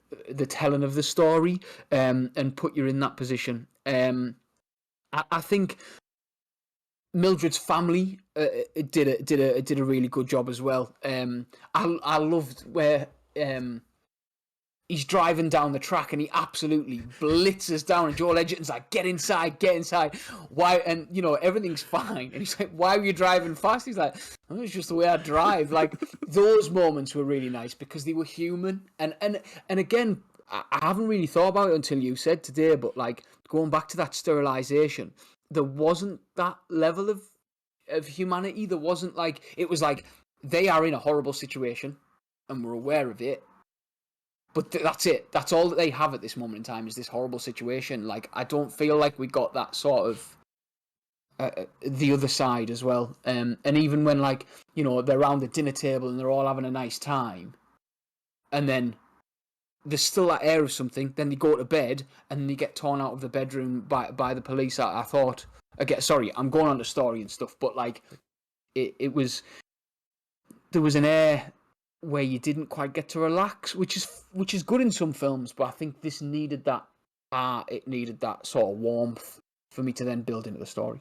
telling of the story, and put you in that position. I think Mildred's family did a really good job as well. I loved where he's driving down the track and he absolutely blitzes down, and Joel Edgerton's like, get inside. Why? And, you know, everything's fine. And he's like, why were you driving fast? He's like, oh, it's just the way I drive. Like, those moments were really nice because they were human. And again, I haven't really thought about it until you said today, but like, going back to that sterilization, there wasn't that level of humanity. There wasn't like, it was like, they are in a horrible situation and we're aware of it. But that's it. That's all that they have at this moment in time is this horrible situation. Like, I don't feel like we got that sort of the other side as well. And even when, like, you know, they're around the dinner table and they're all having a nice time, and then there's still that air of something. Then they go to bed and they get torn out of the bedroom by the police. I thought, again, sorry, I'm going on the story and stuff, but like, it was, there was an air where you didn't quite get to relax, which is good in some films, but I think this needed that. It needed that sort of warmth for me to then build into the story.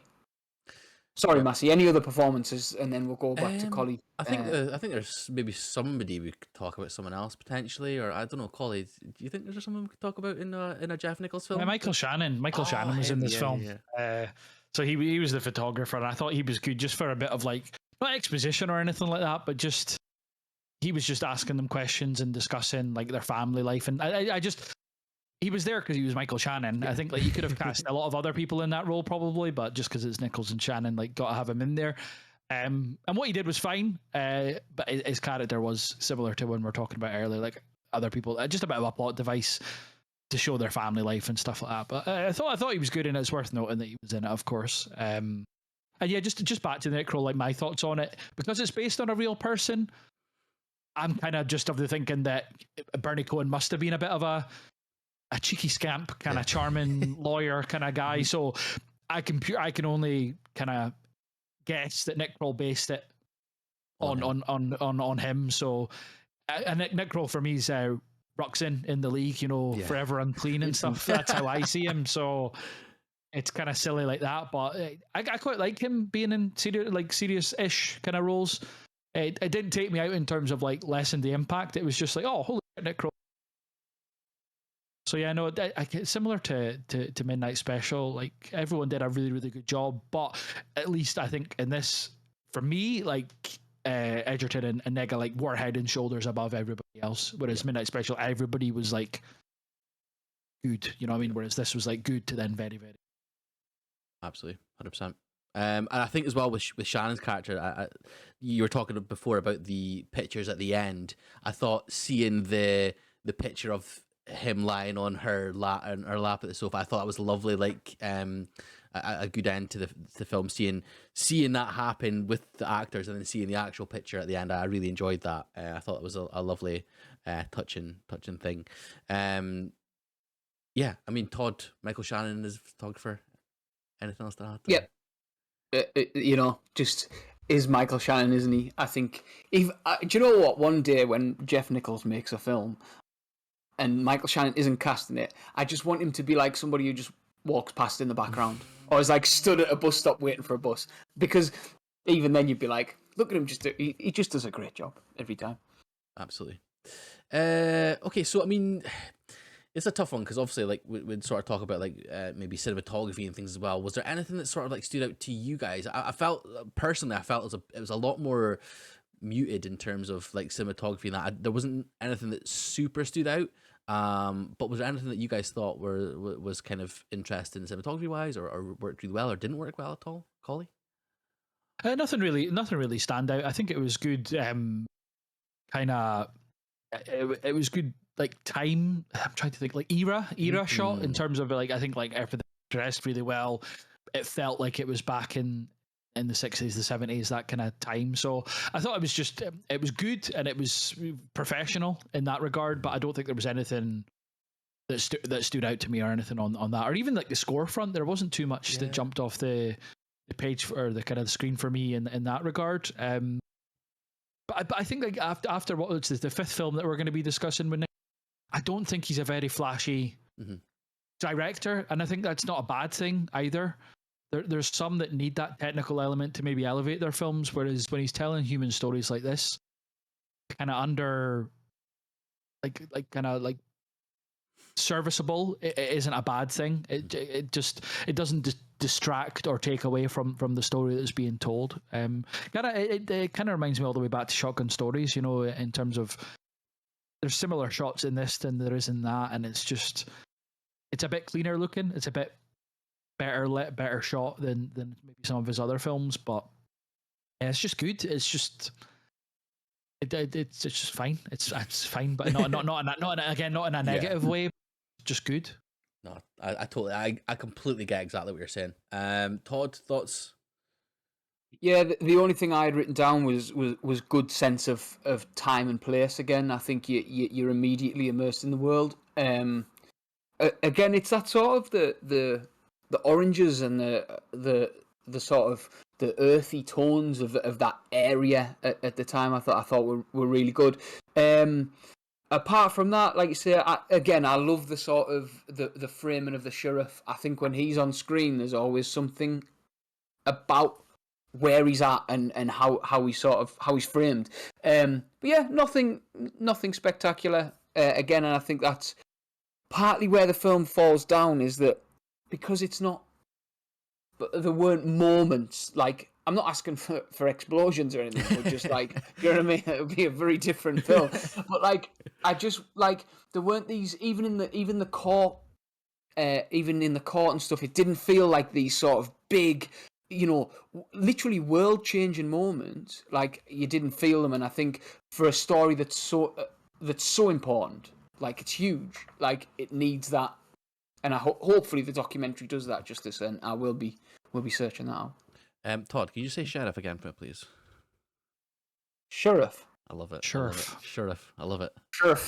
Sorry, Massey. Any other performances, and then we'll go back to Collie.
I think there's maybe somebody we could talk about, someone else potentially, or I don't know, Collie. Do you think there's someone we could talk about in a Jeff Nichols film?
Michael Shannon. Michael Shannon was in this film. Yeah. So he was the photographer, and I thought he was good just for a bit of like, not exposition or anything like that, but just he was just asking them questions and discussing like their family life, and I just, he was there because he was Michael Shannon. I think like you could have cast a lot of other people in that role probably, but just because it's Nichols and Shannon, like, got to have him in there. And what he did was fine, but his character was similar to when we were talking about earlier, like other people, just a bit of a plot device to show their family life and stuff like that. But I thought he was good, and it's worth noting that he was in it, of course. And yeah, just back to the Nick Kroll, like my thoughts on it, because it's based on a real person. I'm kind of just of the thinking that Bernie Cohen must have been a bit of a cheeky scamp, kind of charming lawyer kind of guy. So I can only kind of guess that Nick Kroll based it on him. So and Nick Kroll for me is Ruxin in the league, you know, forever unclean and stuff. That's how I see him. So it's kind of silly like that, but I quite like him being in serious-ish kind of roles. It didn't take me out in terms of like lessen the impact. It was just like, oh, holy shit, Nick Kroll. So yeah, no, similar to Midnight Special, like everyone did a really, really good job. But at least I think in this, for me, like Edgerton and Nega like were head and shoulders above everybody else. Whereas Midnight Special, everybody was like good, you know what I mean? Whereas this was like good to then very, very.
Absolutely, 100%. And I think as well with Shannon's character, you were talking before about the pictures at the end. I thought seeing the picture of him lying on her lap at the sofa, I thought that was lovely. Like a good end to the film. Seeing that happen with the actors and then seeing the actual picture at the end, I really enjoyed that. I thought it was a lovely, touching thing. Yeah, I mean, Todd, Michael Shannon is a photographer. Anything else to add?
Yep. You know, just is Michael Shannon, isn't he? I think. Do you know what? One day when Jeff Nichols makes a film and Michael Shannon isn't casting it, I just want him to be like somebody who just walks past in the background or is like stood at a bus stop waiting for a bus. Because even then you'd be like, look at him, he just does a great job every time.
Absolutely. Okay, so I mean, it's a tough one because obviously, like, we'd sort of talk about like maybe cinematography and things as well. Was there anything that sort of like stood out to you guys? I felt personally, it was a lot more muted in terms of like cinematography, and that there wasn't anything that super stood out. But was there anything that you guys thought was kind of interesting cinematography wise, or worked really well, or didn't work well at all, Collie?
Nothing really stand out. I think it was good. Kind of, it was good. Like time, I'm trying to think, like era shot in terms of like, I think like everything dressed really well. It felt like it was back in the 60s, the 70s, that kind of time. So I thought it was good and it was professional in that regard. But I don't think there was anything that stood out to me or anything on that, or even like the score front. There wasn't too much that jumped off the page or the kind of the screen for me in that regard. But I think like after what it's the fifth film that we're going to be discussing with Nick, I don't think he's a very flashy director, and I think that's not a bad thing either. There's some that need that technical element to maybe elevate their films, whereas when he's telling human stories like this, kind of under, like kind of like serviceable. It isn't a bad thing. It doesn't distract or take away from the story that's being told. It kind of reminds me all the way back to Shotgun Stories, you know, in terms of there's similar shots in this than there is in that, and it's a bit cleaner looking. It's a bit better shot than maybe some of his other films, but yeah, it's just good. It's just it's just fine. It's fine, but not in a negative way. Just good.
No, I completely get exactly what you're saying. Todd, thoughts?
Yeah, the only thing I had written down was good sense of time and place. Again, I think you're immediately immersed in the world. Again, it's that sort of the oranges and the sort of the earthy tones of that area at the time. I thought were really good. Apart from that, like you say, I love the sort of the framing of the sheriff. I think when he's on screen, there's always something about where he's at and how he's framed. But yeah, nothing spectacular. Again, and I think that's partly where the film falls down, is that because it's not, but there weren't moments like, I'm not asking for explosions or anything, but just like, you know what I mean? It would be a very different film. But like, I just like, there weren't these, even in the court and stuff, it didn't feel like these sort of big, you know, literally world changing moments. Like, you didn't feel them. And I think for a story that's so important, like, it's huge, like, it needs that. And hopefully the documentary does that justice, and I will be searching that out.
Todd, can you say sheriff again for me, please?
Sheriff.
I love it.
Sheriff.
Sheriff. I love it.
Sheriff.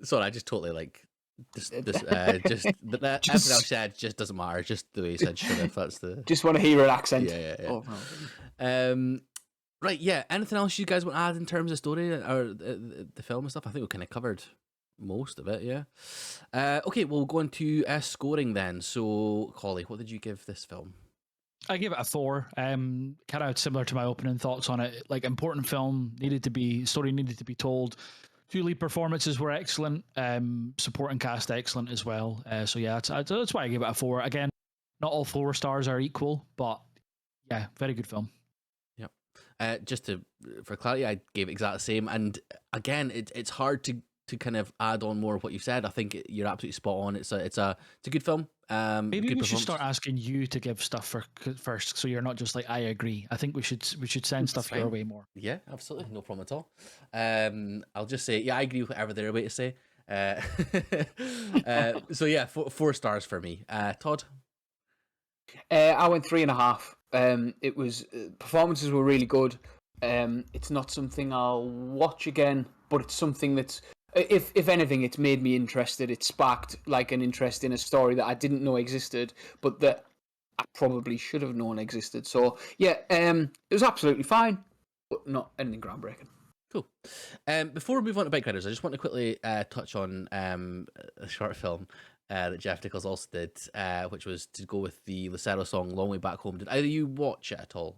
Sorry, I just totally like everything else said just doesn't matter. Just the way you said sheriff. That's the.
Just want to hear an accent.
Yeah.
Oh, no.
Right. Yeah. Anything else you guys want to add in terms of story or the film and stuff? I think we kind of covered most of it. Yeah. Okay. We'll go into scoring then. So, Collie, what did you give this film?
I gave it a 4. Kind of similar to my opening thoughts on it. Like, important film, story needed to be told. 2 lead performances were excellent. Supporting cast excellent as well. So yeah, that's why I gave it a 4. Again, not all 4 stars are equal, but yeah, very good film.
Yep. Just for clarity, I gave it exactly the same. And again, it's hard to kind of add on more of what you've said. I think you're absolutely spot on. It's a good film.
Maybe we should start asking you to give stuff first, so you're not just like, I agree. I think we should send stuff your way more.
Yeah, absolutely, no problem at all. I'll just say, yeah, I agree with whatever their way to say. So yeah, 4 stars for me. Todd?
I went 3.5. It was performances were really good. It's not something I'll watch again, but it's something that's, if anything, it's made me interested. It sparked like an interest in a story that I didn't know existed, but that I probably should have known existed. So yeah, it was absolutely fine, but not anything groundbreaking.
Cool. Before we move on to Bikeriders, I just want to quickly touch on a short film that Jeff Nichols also did, which was to go with the Lucero song "Long Way Back Home." Did either of you watch it at all?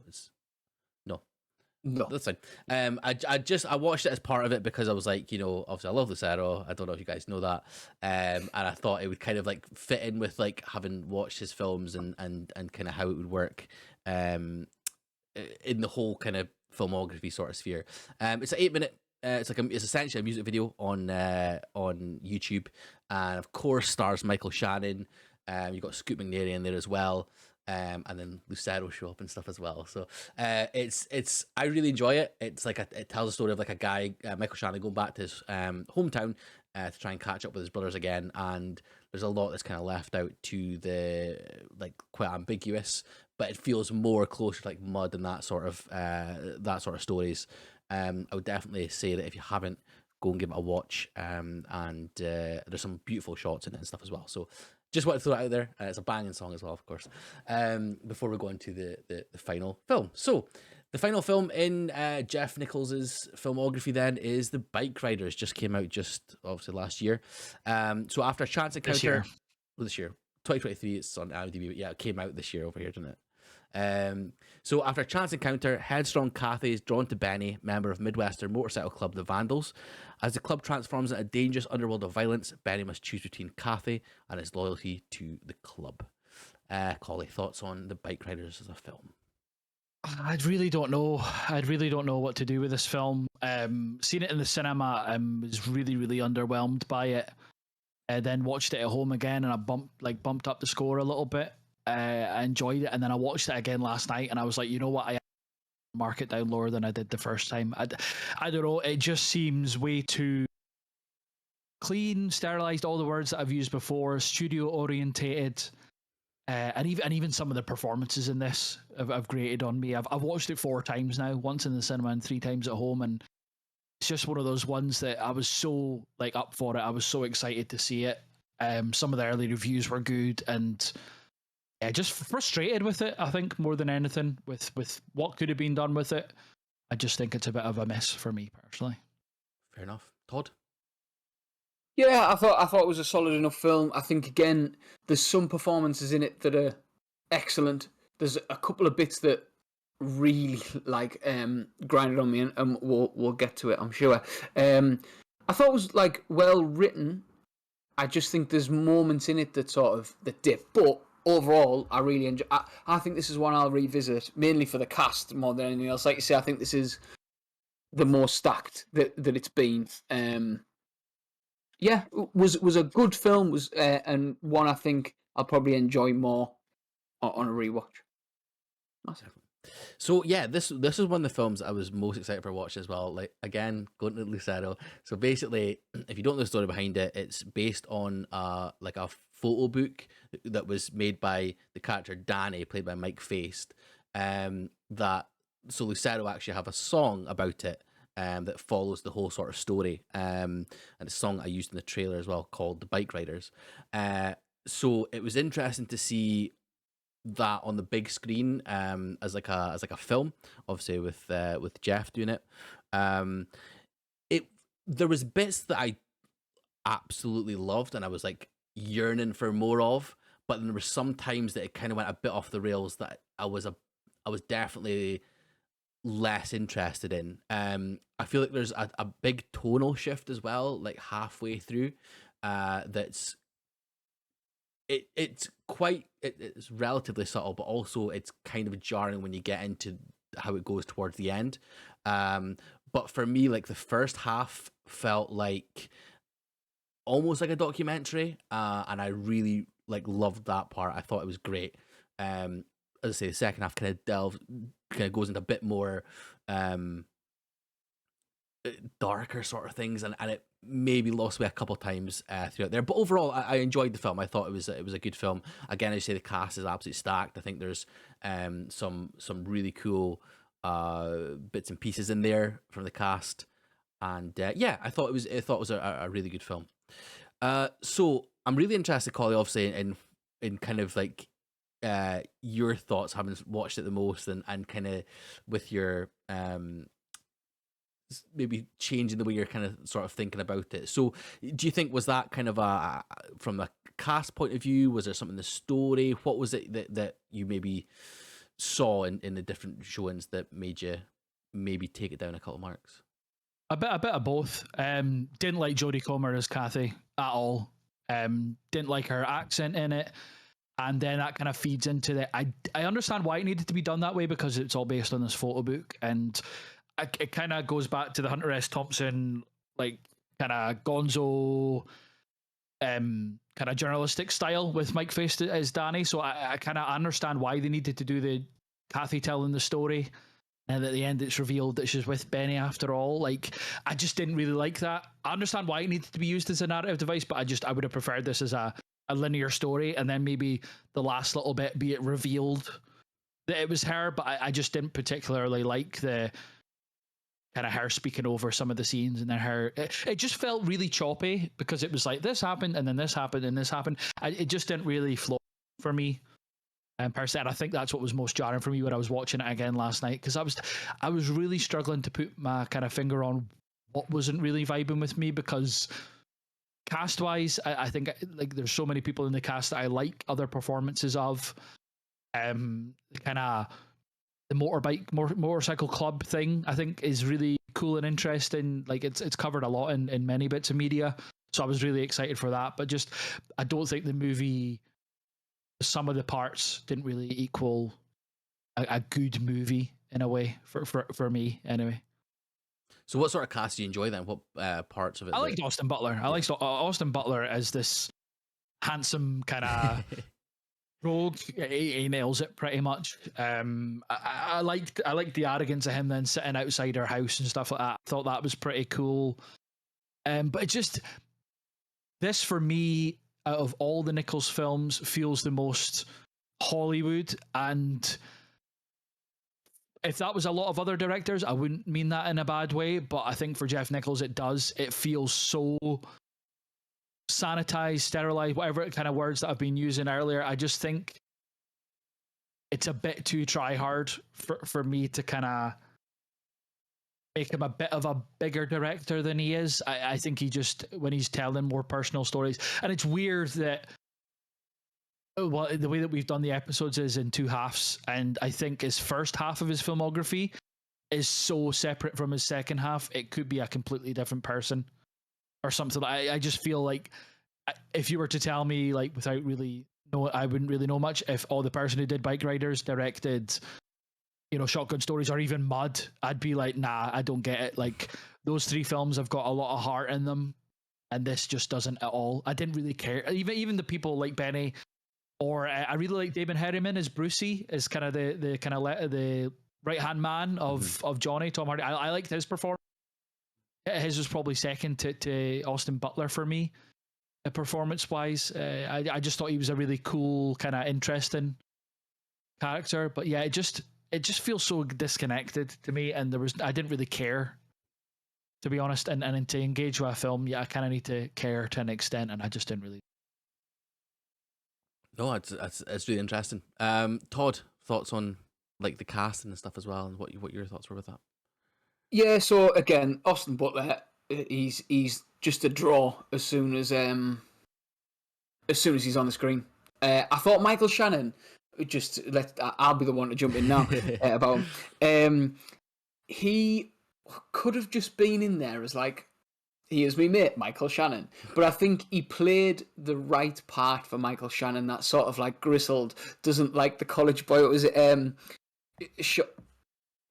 No, that's fine. I watched it as part of it because I was like, you know, obviously I love Lucero. I don't know if you guys know that, and I thought it would kind of like fit in with like having watched his films and kind of how it would work, in the whole kind of filmography sort of sphere. It's an 8-minute. It's essentially a music video on YouTube, and of course stars Michael Shannon. You've got Scoot McNairy in there as well. And then Lucero show up and stuff as well. So it's I really enjoy it. It's like it tells a story of like a guy, Michael Shannon, going back to his hometown to try and catch up with his brothers again. And there's a lot that's kind of left out to the like quite ambiguous, but it feels more closer to like Mud and that sort of stories. I would definitely say that if you haven't, go and give it a watch. And there's some beautiful shots in it and stuff as well. So just want to throw it out there. It's a banging song as well, of course. Before we go into the final film. So the final film in Jeff Nichols' filmography then is The Bikeriders. Just came out obviously last year. So after a chance encounter... This year. 2023, it's on IMDb, but yeah, it came out this year over here, didn't it? So after a chance encounter, headstrong Cathy is drawn to Benny, member of Midwestern motorcycle club The Vandals. As the club transforms into a dangerous underworld of violence, Benny must choose between Cathy and his loyalty to the club. Collie, thoughts on The Bikeriders as a film?
I really don't know. I really don't know what to do with this film. Seen it in the cinema, was really, really underwhelmed by it. Then watched it at home again, and I bumped up the score a little bit. I enjoyed it, and then I watched it again last night, and I was like, you know what, I mark it down lower than I did the first time. I don't know. It just seems way too clean, sterilized. All the words that I've used before, studio orientated. And even some of the performances in this have grated on me. I've watched it 4 times now, once in the cinema and 3 times at home, and it's just one of those ones that I was so up for it. I was so excited to see it. Some of the early reviews were good, and just frustrated with it. I think more than anything with what could have been done with it. I just think it's a bit of a miss for me personally.
Fair enough. Todd?
Yeah, I thought it was a solid enough film. I think again, there's some performances in it that are excellent. There's a couple of bits that really grinded on me, and we'll get to it, I'm sure. I thought it was well written. I just think there's moments in it that dip, but overall, I really enjoy. I think this is one I'll revisit mainly for the cast more than anything else. Like you say, I think this is the more stacked that it's been. Yeah, was a good film. And one I think I'll probably enjoy more on a rewatch.
So yeah, this is one of the films I was most excited for watching as well. Like again, going to Lucero. So basically, if you don't know the story behind it, it's based on a photo book that was made by the character Danny, played by Mike Faced. So Lucero actually have a song about it. That follows the whole sort of story, and the song I used in the trailer as well, called "The Bikeriders." So it was interesting to see that on the big screen, as like a film, obviously with Jeff doing it. There was bits that I absolutely loved, and I was yearning for more of, but then there were some times that it kind of went a bit off the rails that I was definitely less interested in. I feel like there's a big tonal shift as well, halfway through. It's relatively subtle, but also it's kind of jarring when you get into how it goes towards the end. But for me, the first half felt almost like a documentary, and I really loved that part. I thought it was great. As I say, the second half kind of goes into a bit more darker sort of things, and it maybe lost me a couple of times throughout there. But overall, I enjoyed the film. I thought it was a good film. Again, I say the cast is absolutely stacked. I think there's some really cool bits and pieces in there from the cast, and yeah, I thought it was a really good film. So I'm really interested, Collie, obviously in kind of your thoughts, having watched it the most, and kind of with your maybe changing the way you're kind of sort of thinking about it. So do you think, was that kind of from a cast point of view, was there something in the story? What was it that you maybe saw in the different showings that made you maybe take it down a couple marks?
A bit of both. Didn't like Jodie Comer as Cathy at all. Didn't like her accent in it. And then that kind of feeds into the... I understand why it needed to be done that way, because it's all based on this photo book, and it kind of goes back to the Hunter S. Thompson, kind of gonzo, kind of journalistic style with Mike Faced as Danny. So I kind of understand why they needed to do the Cathy telling the story, and at the end it's revealed that she's with Benny after all. I just didn't really like that. I understand why it needed to be used as a narrative device, but I would have preferred this as a linear story, and then maybe the last little bit be it revealed that it was her. But I just didn't particularly like the kind of her speaking over some of the scenes, and then it just felt really choppy, because it was this happened and then this happened and this happened. It just didn't really flow for me. And personally, and I think that's what was most jarring for me when I was watching it again last night, because I was really struggling to put my kind of finger on what wasn't really vibing with me, because cast wise, I think there's so many people in the cast that I like other performances of. kind of the motorcycle club thing, I think, is really cool and interesting. Like it's covered a lot in many bits of media, so I was really excited for that. But just I don't think the movie, some of the parts didn't really equal a good movie in a way for me anyway.
So what sort of cast do you enjoy then? What parts of it?
I liked Austin Butler. I liked Austin Butler as this handsome kind of rogue. He nails it pretty much. I liked the arrogance of him then sitting outside her house and stuff like that. I thought that was pretty cool. But it just, this for me, out of all the Nichols films, feels the most Hollywood. And if that was a lot of other directors, I wouldn't mean that in a bad way, but I think for Jeff Nichols it does. It feels so sanitized, sterilized, whatever kind of words that I've been using earlier. I just think it's a bit too try hard for me to kind of make him a bit of a bigger director than he is. I think he just, when he's telling more personal stories, and it's weird that, well, the way that we've done the episodes is in two halves, and I think his first half of his filmography is so separate from his second half, it could be a completely different person or something. I just feel like if you were to tell me, like, without really know, I wouldn't really know much, if the person who did Bikeriders directed, you know, Shotgun Stories or even Mud, I'd be like, nah, I don't get it. Like, those three films have got a lot of heart in them, and this just doesn't at all. I didn't really care. Even the people like Benny, or I really like Damon Herriman as Brucey, as kind of the kind of the right hand man of Johnny, Tom Hardy. I liked his performance. His was probably second to Austin Butler for me, performance wise. I just thought he was a really cool, kind of interesting character. But yeah, it just feels so disconnected to me, and I didn't really care, to be honest. And to engage with a film, yeah, I kind of need to care to an extent, and I just didn't really.
No, it's really interesting. Todd, thoughts on like the cast and stuff as well, and what your thoughts were with that?
Yeah, so again, Austin Butler, he's just a draw as soon as he's on the screen. I thought Michael Shannon, I'll be the one to jump in now about him. He could have just been in there as like, here's me mate, Michael Shannon. But I think he played the right part for Michael Shannon, that sort of like grizzled, doesn't like the college boy. What was it?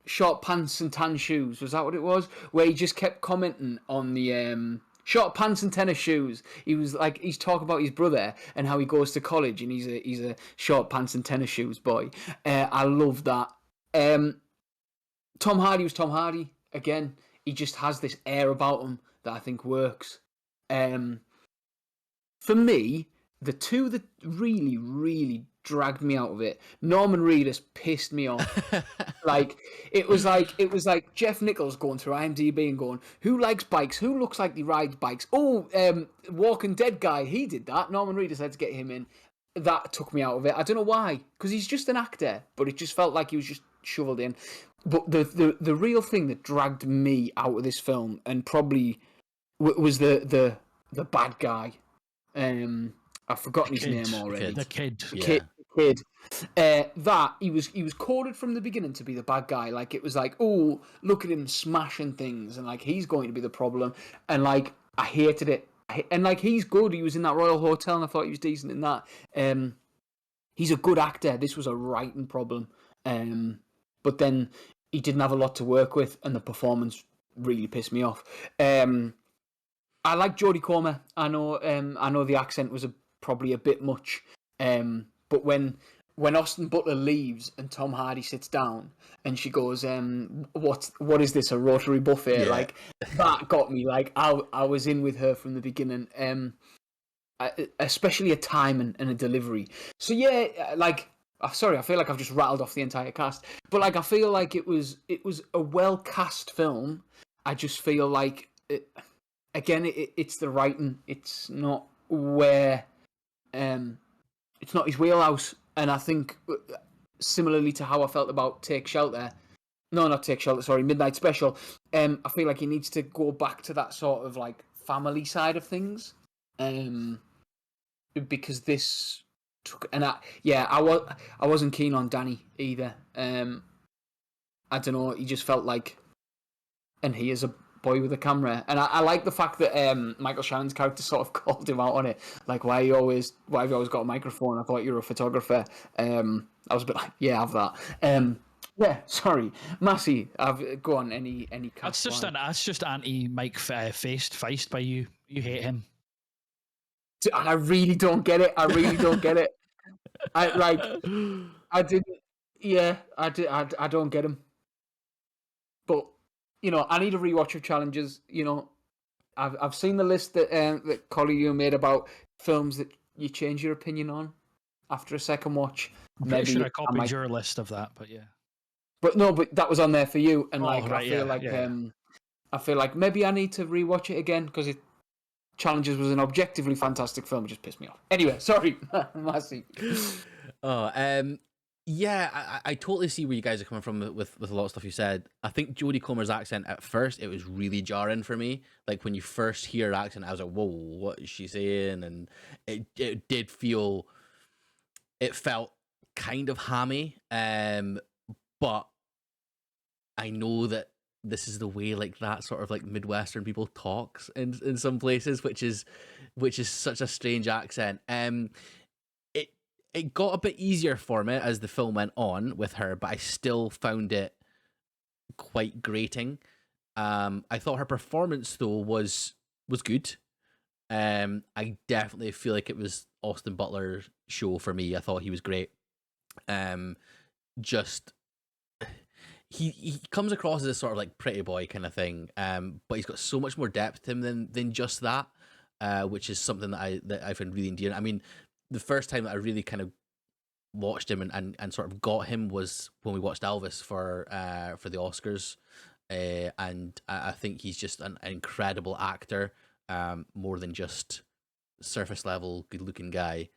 Short pants and tan shoes. Was that what it was? Where he just kept commenting on the short pants and tennis shoes. He was like, he's talking about his brother and how he goes to college and he's a short pants and tennis shoes boy. I love that. Tom Hardy was Tom Hardy again. He just has this air about him that I think works. For me, the two that really, really dragged me out of it, Norman Reedus pissed me off. It was like Jeff Nichols going through IMDb and going, who likes bikes? Who looks like he rides bikes? Oh, Walking Dead guy, he did that. Norman Reedus had to get him in. That took me out of it. I don't know why, because he's just an actor, but it just felt like he was just shoveled in. But the real thing that dragged me out of this film, and probably was the bad guy. I've forgotten his name already.
The kid.
Kid. That he was coded from the beginning to be the bad guy. Like, it was like, oh, look at him smashing things, and like he's going to be the problem. And like, I hated it. And like, he's good. He was in that Royal Hotel, and I thought he was decent in that. He's a good actor. This was a writing problem. But then he didn't have a lot to work with, and the performance really pissed me off. I like Jodie Comer. I know the accent was probably a bit much. But when Austin Butler leaves and Tom Hardy sits down and she goes, what is this, a rotary buffet? Yeah. Like, that got me. Like, I was in with her from the beginning. Especially a time and a delivery. So yeah, like, sorry, I feel like I've just rattled off the entire cast. But like, I feel like it was a well cast film. I just feel like it's the writing. It's not where, it's not his wheelhouse. And I think similarly to how I felt about Midnight Special. I feel like he needs to go back to that sort of like family side of things. Because this And I wasn't keen on Danny either. I don't know. He just felt like, and he is a boy with a camera, and I like the fact that Michael Shannon's character sort of called him out on it, like why have you always got a microphone? I thought you were a photographer. I was a bit like, yeah, have that. Yeah, sorry, Massey. Go on. Any
That's just anti Mike Feist by you. You hate him.
And I really don't get it. I didn't. Yeah, I did. I don't get him. But I need a rewatch of Challenges. I've seen the list that Collie you made about films that you change your opinion on after a second watch.
I'm pretty sure I copied your list of that, but yeah.
But no, but that was on there for you, and
right,
I feel like maybe I need to rewatch it again because Challenges was an objectively fantastic film. It just pissed me off. Anyway, sorry, Massey.
Yeah, I totally see where you guys are coming from with a lot of stuff you said. I think Jodie Comer's accent at first, it was really jarring for me. Like when you first hear her accent, I was like, whoa, what is she saying? And it did feel, it felt kind of hammy. But I know that this is the way like that sort of like Midwestern people talks in some places, which is such a strange accent. It got a bit easier for me as the film went on with her, but I still found it quite grating. I thought her performance though was good. I definitely feel like it was Austin Butler's show for me. I thought he was great. Just he comes across as a sort of like pretty boy kind of thing. But he's got so much more depth to him than just that. Which is something that I find really endearing. I mean, the first time that I really kind of watched him and sort of got him was when we watched Elvis for the Oscars, and I think he's just an incredible actor, more than just surface level good looking guy.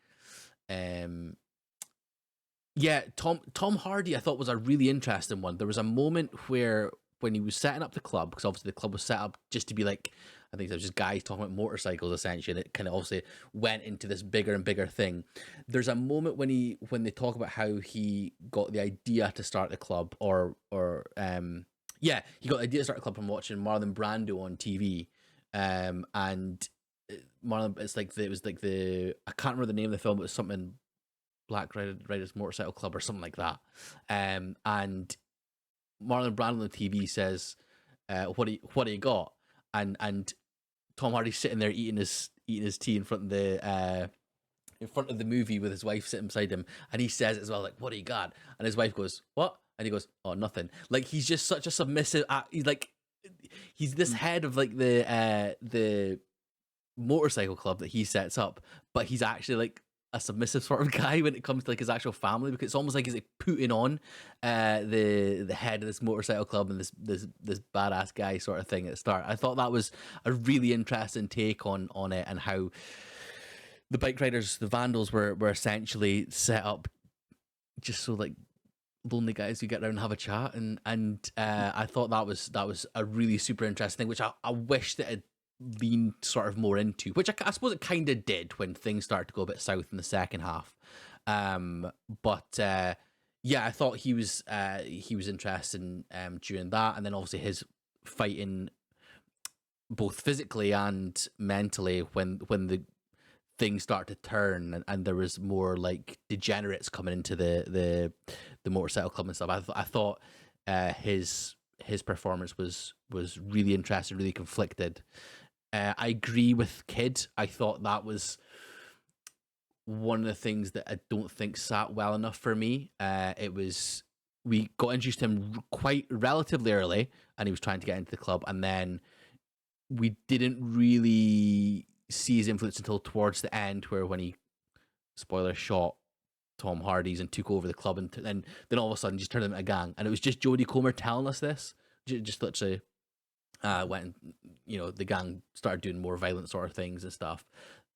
Yeah, Tom Hardy I thought was a really interesting one. There was a moment where when he was setting up the club, because obviously the club was set up just to be like, I think there was just guys talking about motorcycles essentially, and it kind of obviously went into this bigger and bigger thing. There's a moment when they talk about how he got the idea to start the club, he got the idea to start the club from watching Marlon Brando on TV, and Marlon, it was like I can't remember the name of the film, but it was something Black Riders Motorcycle Club or something like that, and Marlon Brando on the TV says, "What do you got?" And Tom Hardy's sitting there eating his tea in front of the movie with his wife sitting beside him, and he says it as well, like, "What do you got?" And his wife goes, "What?" And he goes, "Oh, nothing." Like he's just such a submissive. He's this head of like the motorcycle club that he sets up, but he's actually like a submissive sort of guy when it comes to like his actual family, because it's almost like he's like putting on the head of this motorcycle club and this badass guy sort of thing at the start. I thought that was a really interesting take on it, and how the Bikeriders, the Vandals, were essentially set up just so like lonely guys could get around and have a chat, and I thought that was a really super interesting thing, which I wish that it leaned sort of more into, which I suppose it kind of did when things started to go a bit south in the second half. But I thought he was interesting during that, and then obviously his fighting both physically and mentally when the things start to turn, and there was more like degenerates coming into the motorcycle club and stuff. I thought his performance was really interesting, really conflicted. I agree with Kid. I thought that was one of the things that I don't think sat well enough for me. We got introduced to him quite relatively early, and he was trying to get into the club, and then we didn't really see his influence until towards the end, where when he, spoiler, shot Tom Hardy's and took over the club, and then all of a sudden just turned them into a gang. And it was just Jodie Comer telling us this, just literally when the gang started doing more violent sort of things and stuff.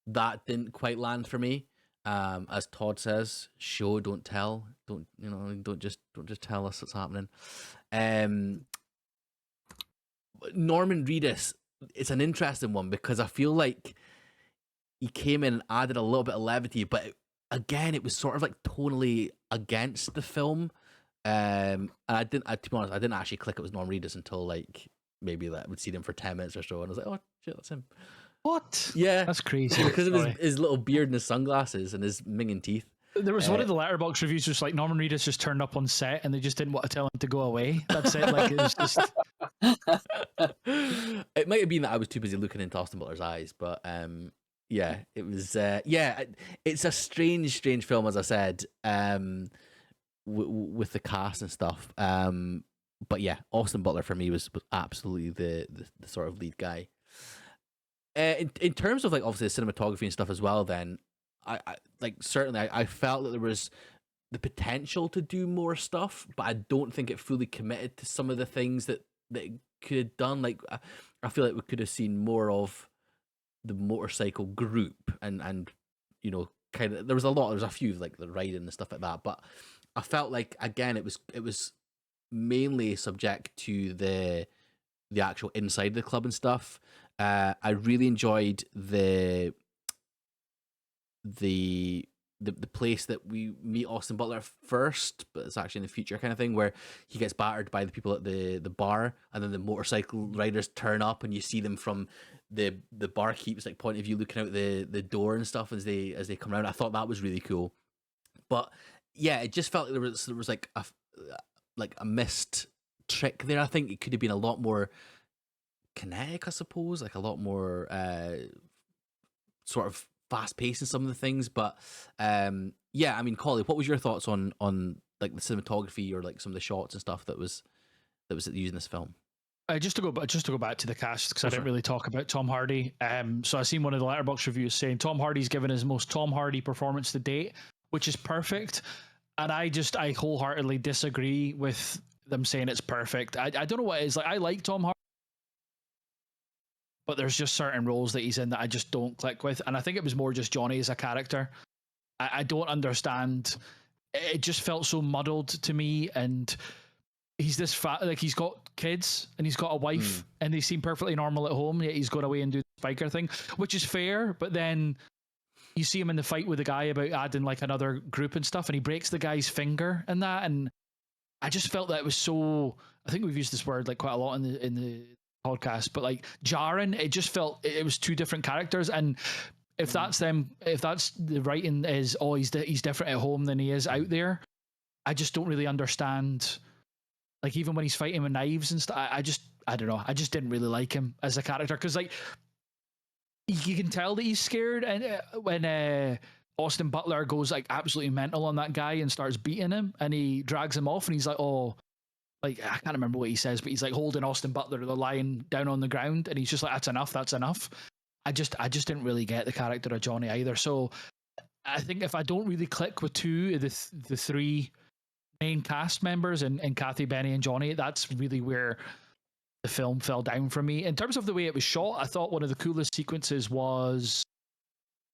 That didn't quite land for me. As Todd says, show, don't tell. Don't just tell us what's happening. Norman Reedus, it's an interesting one because I feel like he came in and added a little bit of levity, but again, it was sort of like tonally against the film. And to be honest, I didn't actually click it was Norm Reedus until like maybe like I would see them for 10 minutes or so, and I was like, oh shit, that's him.
What?
Yeah,
That's crazy.
because of his little beard and his sunglasses and his minging teeth.
There was one of the Letterboxd reviews just like Norman Reedus just turned up on set and they just didn't want to tell him to go away. That's it. Like it was just.
It might have been that I was too busy looking into Austin Butler's eyes, but yeah, it was. Yeah, it's a strange film, as I said, with the cast and stuff. But yeah, Austin Butler for me was absolutely the sort of lead guy. In terms of like obviously the cinematography and stuff as well, then I like certainly I felt that there was the potential to do more stuff, but I don't think it fully committed to some of the things that it could have done. Like I feel like we could have seen more of the motorcycle group and you know, kind of there was a few like the riding and stuff like that, but I felt like again it was mainly subject to the actual inside of the club and stuff. I really enjoyed the place that we meet Austin Butler first, but it's actually in the future kind of thing where he gets battered by the people at the bar, and then the motorcycle riders turn up, and you see them from the barkeep's like point of view, looking out the door and stuff as they come around. I thought that was really cool, but yeah, it just felt like there was like a missed trick there. I think it could have been a lot more kinetic, I suppose, like a lot more sort of fast paced in some of the things. But yeah, I mean, Collie, what was your thoughts on like the cinematography or like some of the shots and stuff that was used in this film?
Just to go back to the cast, because I didn't really talk about Tom Hardy. So I seen one of the Letterboxd reviews saying Tom Hardy's given his most Tom Hardy performance to date, which is perfect. And I wholeheartedly disagree with them saying it's perfect. I don't know what it is. Like, I like Tom Hardy, but there's just certain roles that he's in that I just don't click with. And I think it was more just Johnny as a character. I don't understand. It just felt so muddled to me. And he's this fat, like he's got kids and he's got a wife and they seem perfectly normal at home, yet he's going away and do the biker thing, which is fair. But then you see him in the fight with the guy about adding like another group and stuff, and he breaks the guy's finger and that. And I just felt that it was so, I think we've used this word like quite a lot in the podcast, but like jarring. It just felt it was two different characters. And if that's the writing is, oh, he's different at home than he is out there, I just don't really understand. Like even when he's fighting with knives and stuff, I don't know. I just didn't really like him as a character, because like you can tell that he's scared, and when Austin Butler goes like absolutely mental on that guy and starts beating him, and he drags him off, and he's like, oh, like I can't remember what he says, but he's like holding Austin Butler, they're lying down on the ground, and he's just like, that's enough. I just didn't really get the character of Johnny either. So I think if I don't really click with two of the three main cast members and Kathy, Benny, and Johnny, that's really where the film fell down for me. In terms of the way it was shot, I thought one of the coolest sequences was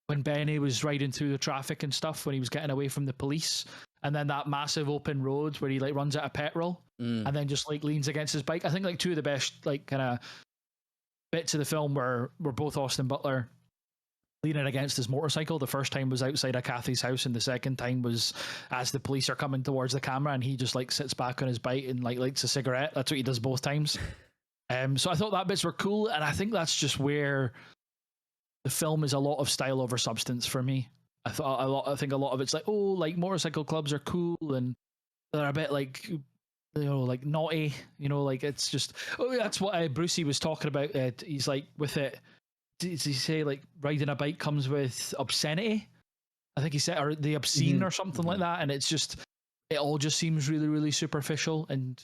when Benny was riding through the traffic and stuff, when he was getting away from the police, and then that massive open road where he like runs out of petrol and then just like leans against his bike. I think like two of the best like kind of bits of the film were both Austin Butler leaning against his motorcycle. The first time was outside of Kathy's house, and the second time was as the police are coming towards the camera, and he just like sits back on his bike and like lights a cigarette. That's what he does both times. So I thought that bits were cool, and I think that's just where the film is a lot of style over substance for me. I think a lot of it's like, oh, like motorcycle clubs are cool and they're a bit like, you know, like naughty, you know, like it's just, oh, that's what Brucey was talking about. He's like, with it, did he say like riding a bike comes with obscenity? I think he said, or the obscene or something like that. And it's just, it all just seems really, really superficial. And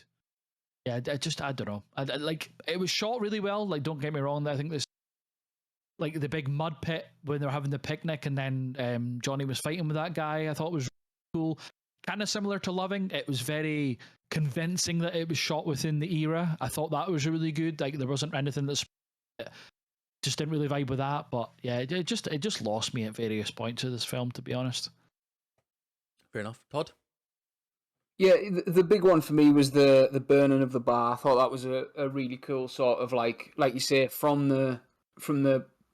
yeah, I don't know. Like it was shot really well. Like, don't get me wrong. I think this, like the big mud pit when they're having the picnic, and then Johnny was fighting with that guy, I thought was really cool. Kind of similar to Loving. It was very convincing that it was shot within the era. I thought that was really good. Like there wasn't anything that's just didn't really vibe with that. But yeah, it just lost me at various points of this film, to be honest.
Fair enough. Todd?
Yeah, the big one for me was the burning of the bar. I thought that was a really cool sort of like you say, from the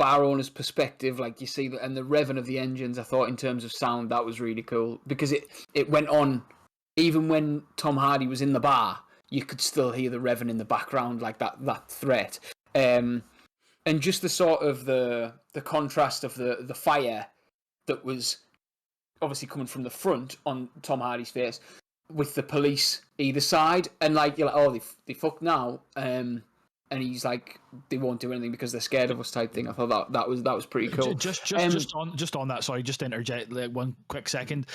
bar owner's perspective, like you see, and the revving of the engines. I thought in terms of sound that was really cool because it went on even when Tom Hardy was in the bar. You could still hear the revving in the background, like that threat. And just the sort of the contrast of the fire that was obviously coming from the front on Tom Hardy's face with the police either side, and like you're like, oh, they fucked now, and he's like, they won't do anything because they're scared of us type thing. I thought that was pretty cool.
Just on that, sorry, just to interject like one quick second.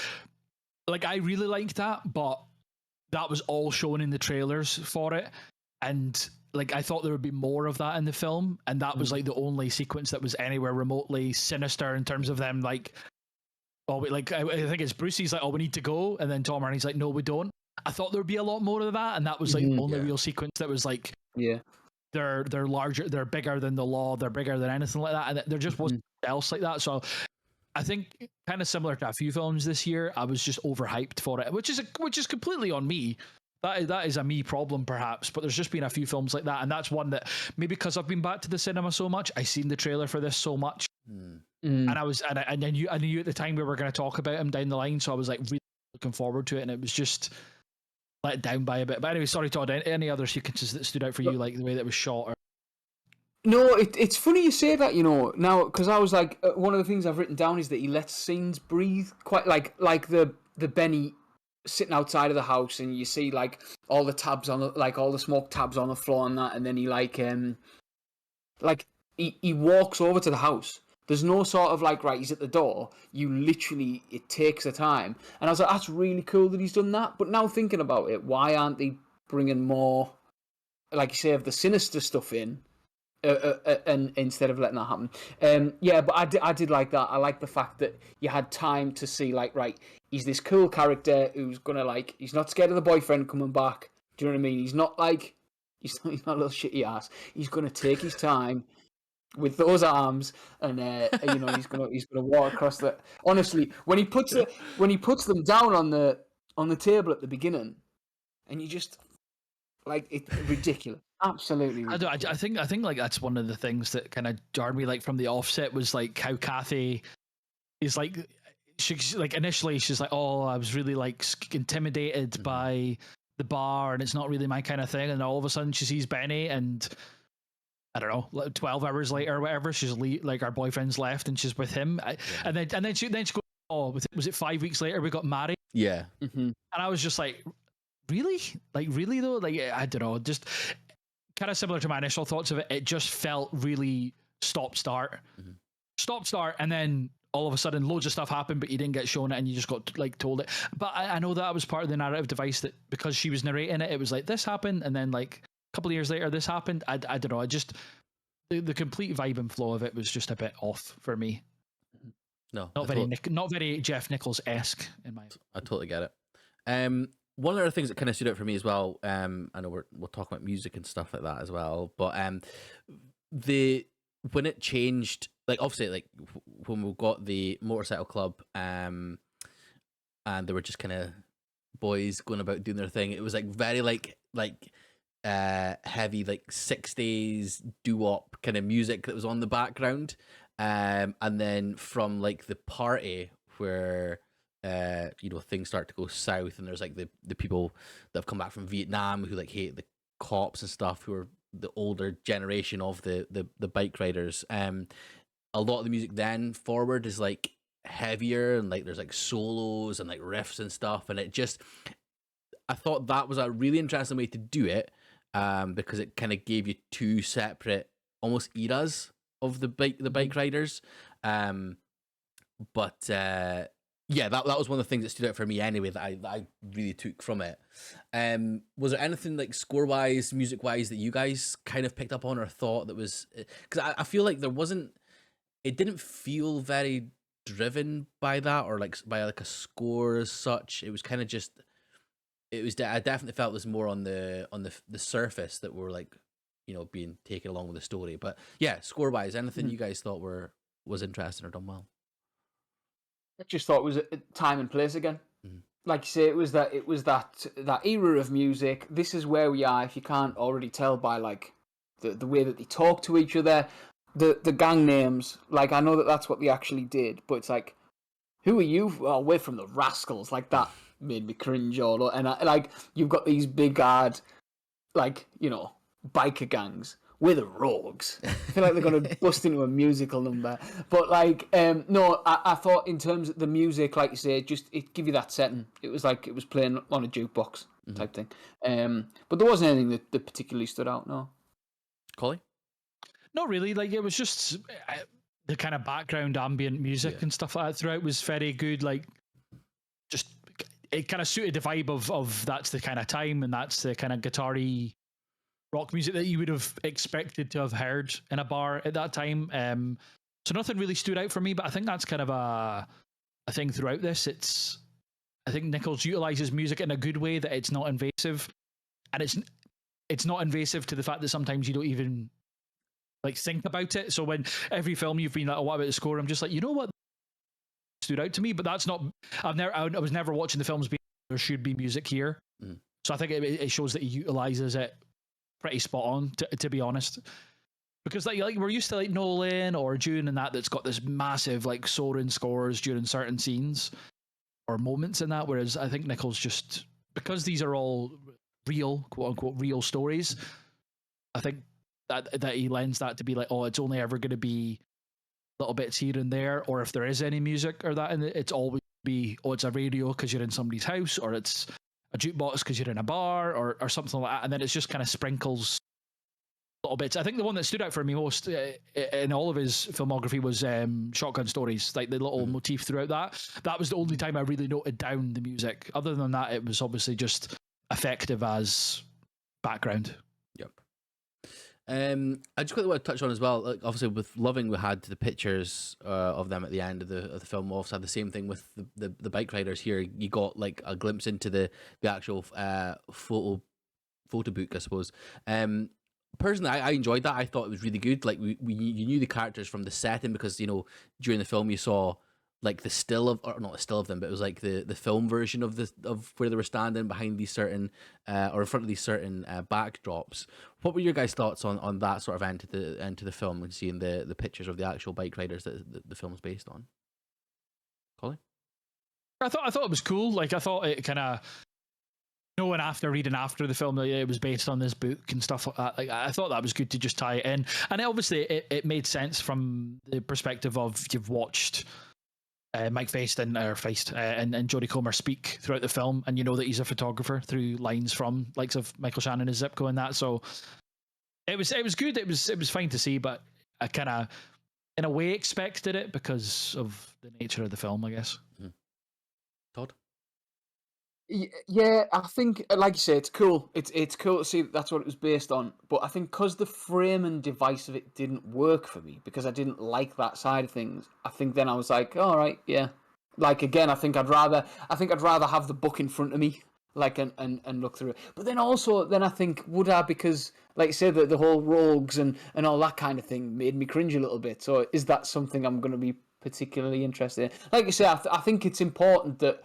Like I really liked that, but that was all shown in the trailers for it, and like I thought there would be more of that in the film, and that was like the only sequence that was anywhere remotely sinister in terms of them like, oh, like I think it's Brucey's like, oh, we need to go, and then Tom Hardy's like, no, we don't. I thought there would be a lot more of that, and that was like the only real sequence that was like, they're larger, they're bigger than the law, they're bigger than anything like that, and there just wasn't else like that. So I think kind of similar to a few films this year, I was just overhyped for it, which is completely on me. That is a me problem perhaps, but there's just been a few films like that, and that's one that maybe because I've been back to the cinema so much, I seen the trailer for this so much, and I knew at the time we were going to talk about him down the line, so I was like really looking forward to it, and it was just let down by a bit. But anyway, sorry Todd, any other sequences that stood out for you, like the way that it was shot?
No, it's funny you say that, you know, now, because I was like, one of the things I've written down is that he lets scenes breathe, quite like the Benny sitting outside of the house, and you see like all the tabs on like all the smoke tabs on the floor and that, and then he he walks over to the house. There's no sort of like, right, he's at the door. You literally, it takes the time, and I was like, that's really cool that he's done that. But now thinking about it, why aren't they bringing more, like you say, of the sinister stuff in? And instead of letting that happen, but I did like that. I like the fact that you had time to see, like, right, he's this cool character who's gonna like, he's not scared of the boyfriend coming back. Do you know what I mean? He's not like, he's not a little shitty ass. He's gonna take his time with those arms, and you know, he's gonna walk across the. Honestly, when he puts them down on the table at the beginning, and you just like, it's ridiculous. Absolutely ridiculous.
I think like that's one of the things that kind of jarred me, like from the offset, was like how Kathy is like, she's like, initially she's like, oh, I was really like intimidated by the bar, and it's not really my kind of thing, and all of a sudden she sees Benny, and I don't know, like 12 hours later or whatever, she's like, our boyfriend's left and she's with him, and then she goes, oh, was it 5 weeks later we got married?
Yeah.
And I was just like, really though, like, I don't know, just kind of similar to my initial thoughts of it. It just felt really stop start, and then all of a sudden loads of stuff happened, but you didn't get shown it, and you just got like told it. But I know that was part of the narrative device, that because she was narrating it, it was like this happened, and then like a couple of years later this happened. I don't know, I just, the complete vibe and flow of it was just a bit off for me.
No,
not very Jeff Nichols esque in my.
I totally get it. One of the things that kind of stood out for me as well, I know we'll talk about music and stuff like that as well, but when it changed, like obviously like when we got the motorcycle club, and they were just kind of boys going about doing their thing, it was like very like heavy like 60s doo-wop kind of music that was on the background, and then from like the party where you know, things start to go south, and there's like the people that have come back from Vietnam who like hate the cops and stuff, who are the older generation of the bike riders. A lot of the music then forward is like heavier, and like there's like solos and like riffs and stuff, and it just, I thought that was a really interesting way to do it, because it kind of gave you two separate almost eras of the bike riders. But yeah, that was one of the things that stood out for me anyway, that I really took from it. Was there anything like score wise, music wise, that you guys kind of picked up on or thought that was, because I feel like it didn't feel very driven by that, or like by like a score as such. It was kind of just, I definitely felt it was more on the surface that were like, you know, being taken along with the story. But yeah, score wise, anything you guys thought was interesting or done well?
I just thought it was a time and place again. Like you say, it was that era of music. This is where we are. If you can't already tell by like the way that they talk to each other, the gang names. Like, I know that that's what they actually did, but it's like, who are you? Well, we're from the Rascals. Like, that made me cringe. And like, you've got these big ad, like, biker gangs. We're the Rogues. I feel like they're going to bust into a musical number. But, like, no, I thought in terms of the music, like you say, it give you that setting. It was like it was playing on a jukebox type thing. But there wasn't anything that particularly stood out, no.
Collie?
Not really. Like, it was just the kind of background ambient music and stuff like that throughout was very good. Like, just it kind of suited the vibe of that's the kind of time and that's the kind of guitar-y rock music that you would have expected to have heard in a bar at that time. So nothing really stood out for me, but I think that's kind of a thing throughout this. I think Nichols utilizes music in a good way, that it's not invasive, and it's not invasive to the fact that sometimes you don't even like think about it. So when every film you've been like, oh, what about the score? I'm just like, you know what stood out to me, but that's not. I was never watching the films being there should be music here. So I think it shows that he utilizes it pretty spot on, to be honest. Because like we're used to like Nolan or Dune and that's got this massive like soaring scores during certain scenes or moments in that, whereas I think Nichols just, because these are all real, quote unquote real stories, I think that he lends that to be like, oh, it's only ever going to be little bits here and there, or if there is any music or that, and it's always be, oh, it's a radio because you're in somebody's house, or it's a jukebox because you're in a bar, or something like that, and then it's just kind of sprinkles little bits. I think the one that stood out for me most in all of his filmography was Shotgun Stories, like the little motif throughout that. That was the only time I really noted down the music. Other than that, it was obviously just effective as background.
Yep. I just quickly want to touch on as well, like obviously with Loving, we had the pictures of them at the end of the film. We also had the same thing with the Bikeriders here. You got like a glimpse into the actual photo book, I suppose. Personally, I enjoyed that. I thought it was really good. Like you knew the characters from the setting, because during the film you saw like the still of, or not the still of them, but it was like the film version of where they were standing behind these certain or in front of these certain backdrops. What were your guys' thoughts on that sort of end to the film, and seeing the pictures of the actual Bikeriders that the film is based on? Colin?
I thought it was cool. Like, I thought it kind of, knowing after reading after the film that it was based on this book and stuff like that, like I thought that was good to just tie it in. And obviously it made sense from the perspective of you've watched Mike Feist and Jodie Comer speak throughout the film, and you know that he's a photographer through lines from likes of Michael Shannon and Zipco and that. So it was good. It was fine to see, but I kind of in a way expected it because of the nature of the film, I guess.
Todd?
Yeah, I think, like you say, it's cool. It's cool to see that that's what it was based on. But I think because the frame and device of it didn't work for me, because I didn't like that side of things, I think then I was like, all right, yeah. Like, again, I think I'd rather have the book in front of me, like, and look through it. But then also, I think, would I, because like you said, the whole rogues and all that kind of thing made me cringe a little bit. So is that something I'm going to be particularly interested in? Like you say, I think it's important that,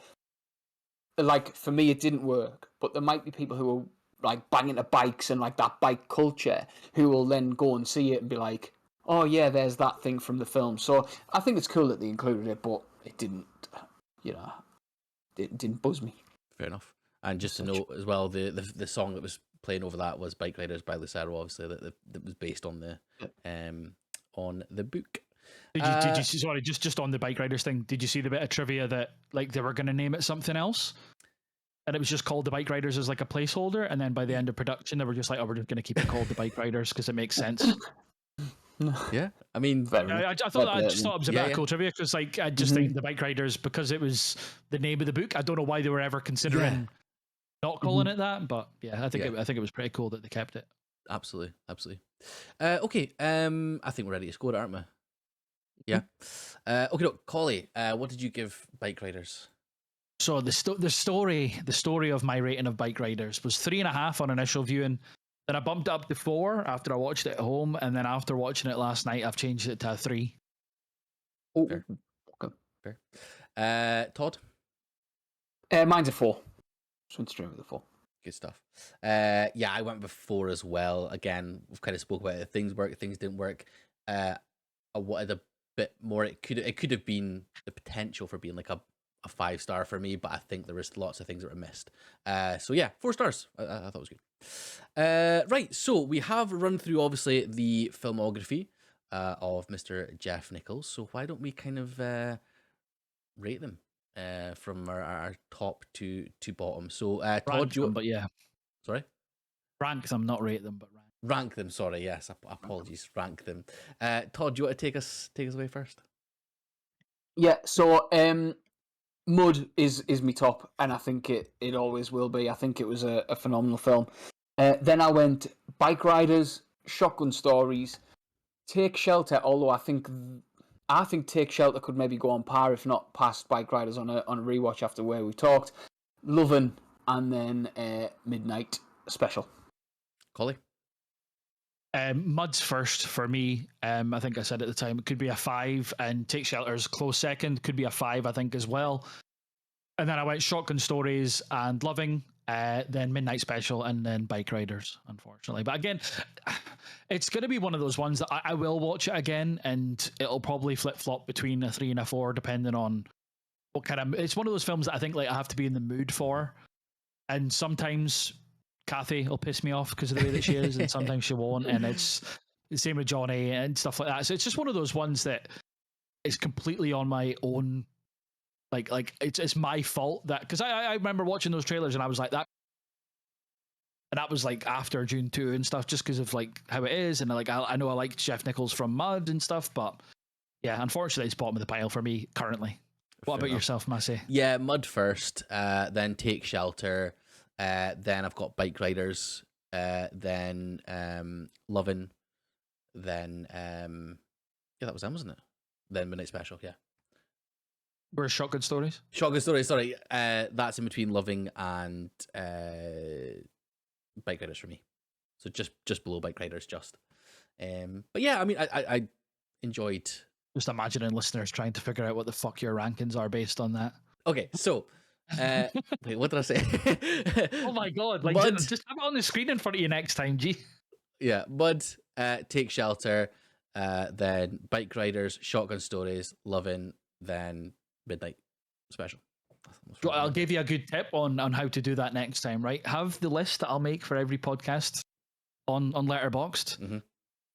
like, for me it didn't work, but there might be people who are like banging to bikes and like that bike culture who will then go and see it and be like, oh yeah, there's that thing from the film. So I think it's cool that they included it, but it didn't, it didn't buzz me.
Fair enough. And just to note as well, the song that was playing over that was Bikeriders by Lucero, obviously, that was based on the book.
Did you sorry, just on the Bikeriders thing, did you see the bit of trivia that like they were going to name it something else, and it was just called the Bikeriders as like a placeholder, and then by the end of production they were just like, oh, we're just going to keep it called the Bikeriders because it makes sense.
Yeah, I mean,
I thought it was a bit of cool trivia, because like I just think the Bikeriders, because it was the name of the book, I don't know why they were ever considering not calling it that, but yeah, I think it was pretty cool that they kept it.
Absolutely. Okay, I think we're ready to score it, aren't we? Yeah. Okay, look, Collie, what did you give Bikeriders?
So the story of my rating of Bikeriders was 3.5 on initial viewing. Then I bumped it up to 4 after I watched it at home, and then after watching it last night, I've changed it to a 3.
Oh,
fair.
Okay.
Fair. Todd?
Mine's a 4. Just went straight with a 4.
Good stuff. Yeah, I went with 4 as well. Again, we've kind of spoke about it. Things work, things didn't work. I wanted a bit more. It could have been the potential for being like a 5-star for me, but I think there was lots of things that were missed. So yeah, 4 stars. I thought it was good. Right, so we have run through obviously the filmography of Mr. Jeff Nichols. So why don't we kind of rate them from our top to bottom? So Todd,
Rank them, but yeah,
sorry.
rank them, not rate them, but rank.
Rank them, sorry, yes, apologies. Rank them. Todd, do you want to take us away first?
Yeah, so Mud is me top, and I think it always will be. I think it was a phenomenal film. Then I went Bikeriders, Shotgun Stories, Take Shelter. Although I think Take Shelter could maybe go on par, if not past Bikeriders on a rewatch after where we talked. Lovin', and then Midnight Special.
Collie?
Mud's first for me. I think I said at the time it could be a 5, and Take Shelter's close second, could be a 5, I think, as well. And then I went Shotgun Stories and Loving, then Midnight Special, and then Bikeriders, unfortunately. But again, it's going to be one of those ones that I will watch it again, and it'll probably flip flop between a 3 and a 4, depending on what kind of. It's one of those films that I think like I have to be in the mood for, and sometimes Kathy will piss me off because of the way that she is, and sometimes she won't. And it's the same with Johnny and stuff like that. So it's just one of those ones that is completely on my own. Like it's my fault that, because I remember watching those trailers and I was like that, and that was like after June 2 and stuff, just because of like how it is, and like I know I like Jeff Nichols from Mud and stuff, but yeah, unfortunately it's bottom of the pile for me currently. What about yourself, Massey?
Yeah, Mud first, then Take Shelter, then I've got Bikeriders, then Lovin', then yeah, that was them, wasn't it? Then Midnight Special, yeah.
Where's Shotgun Stories?
Shotgun Stories, sorry. That's in between Loving and Bikeriders for me. So just below Bikeriders, just. But yeah, I mean, I enjoyed.
Just imagining listeners trying to figure out what the fuck your rankings are based on that.
Okay, so wait, what did I say?
Oh my god! Like,
Mud,
just have it on the screen in front of you next time, G.
Yeah, Mud, Take Shelter, then Bikeriders, Shotgun Stories, Loving, then Midnight Special.
I'll give you a good tip on how to do that next time. Right, have the list that I'll make for every podcast on Letterboxd.
Mm-hmm.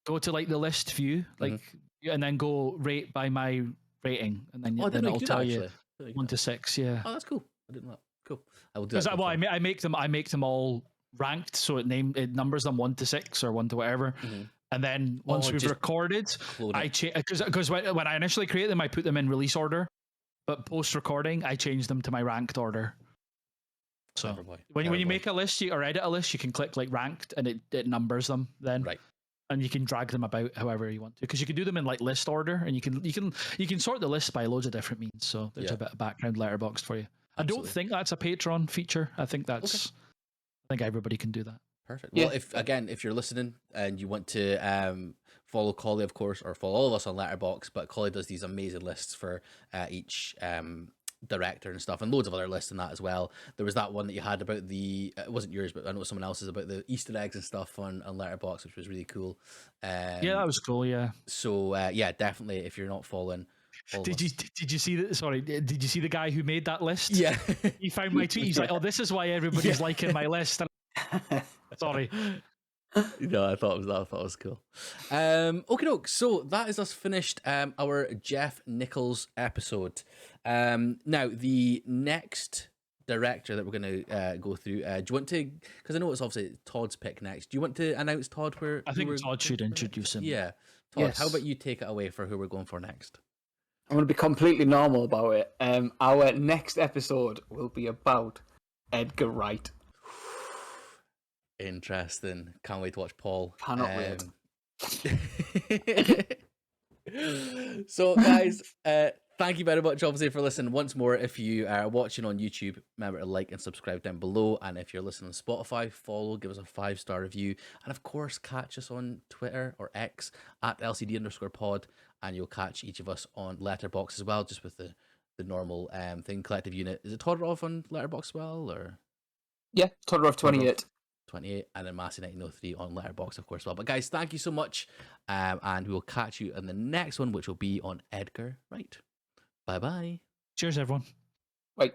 Go to like the list view, like, and then go rate by my rating, and then it'll tell you 1 to 6. Yeah.
Oh, that's cool. I didn't know that. Cool. I will do that.
Well, I make them all ranked, so it numbers them 1 to 6 or 1 to whatever. Mm-hmm. And then once we've recorded, I change, because when I initially create them, I put them in release order, but post recording, I change them to my ranked order. So when you make a list or edit a list, you can click like ranked, and it numbers them then. Right. And you can drag them about however you want to, because you can do them in like list order, and you can sort the list by loads of different means. So there's a bit of background Letterboxd for you. Absolutely. I don't think that's a Patreon feature. I think that's. Okay. I think everybody can do that. Perfect.
Well, if you're listening and you want to follow Collie, of course, or follow all of us on Letterboxd, but Collie does these amazing lists for each director and stuff, and loads of other lists in that as well. There was that one that you had about it wasn't yours, but I know someone else's, about the Easter eggs and stuff on Letterboxd, which was really cool.
Yeah, that was cool. Yeah.
So yeah, definitely, if you're not following.
Did you see that? Sorry, did you see the guy who made that list?
Yeah,
he found my tweet. He's like, "Oh, this is why everybody's liking my list." Sorry.
No, I thought it was cool. Okay, doke. So that is us finished. Our Jeff Nichols episode. Now the next director that we're going to go through. Do you want to? Because I know it's obviously Todd's pick next. Do you want to announce, Todd, where?
I think Todd should introduce him.
Yeah, Todd. Yes. How about you take it away for who we're going for next?
I'm going to be completely normal about it. Our next episode will be about Edgar Wright.
Interesting. Can't wait to watch Paul.
Cannot wait.
So, guys, thank you very much, obviously, for listening. Once more, if you are watching on YouTube, remember to like and subscribe down below. And if you're listening on Spotify, follow, give us a 5-star review. And of course, catch us on Twitter or X at LCD_pod. And you'll catch each of us on Letterboxd as well, just with the normal thing, collective unit. Is it Todd off on Letterboxd as well? Or?
Yeah, Todd off 28.
Massey28, and then Massey1903 on Letterboxd, of course, as well. But guys, thank you so much, and we will catch you in the next one, which will be on Edgar Wright. Bye bye.
Cheers, everyone.
Right.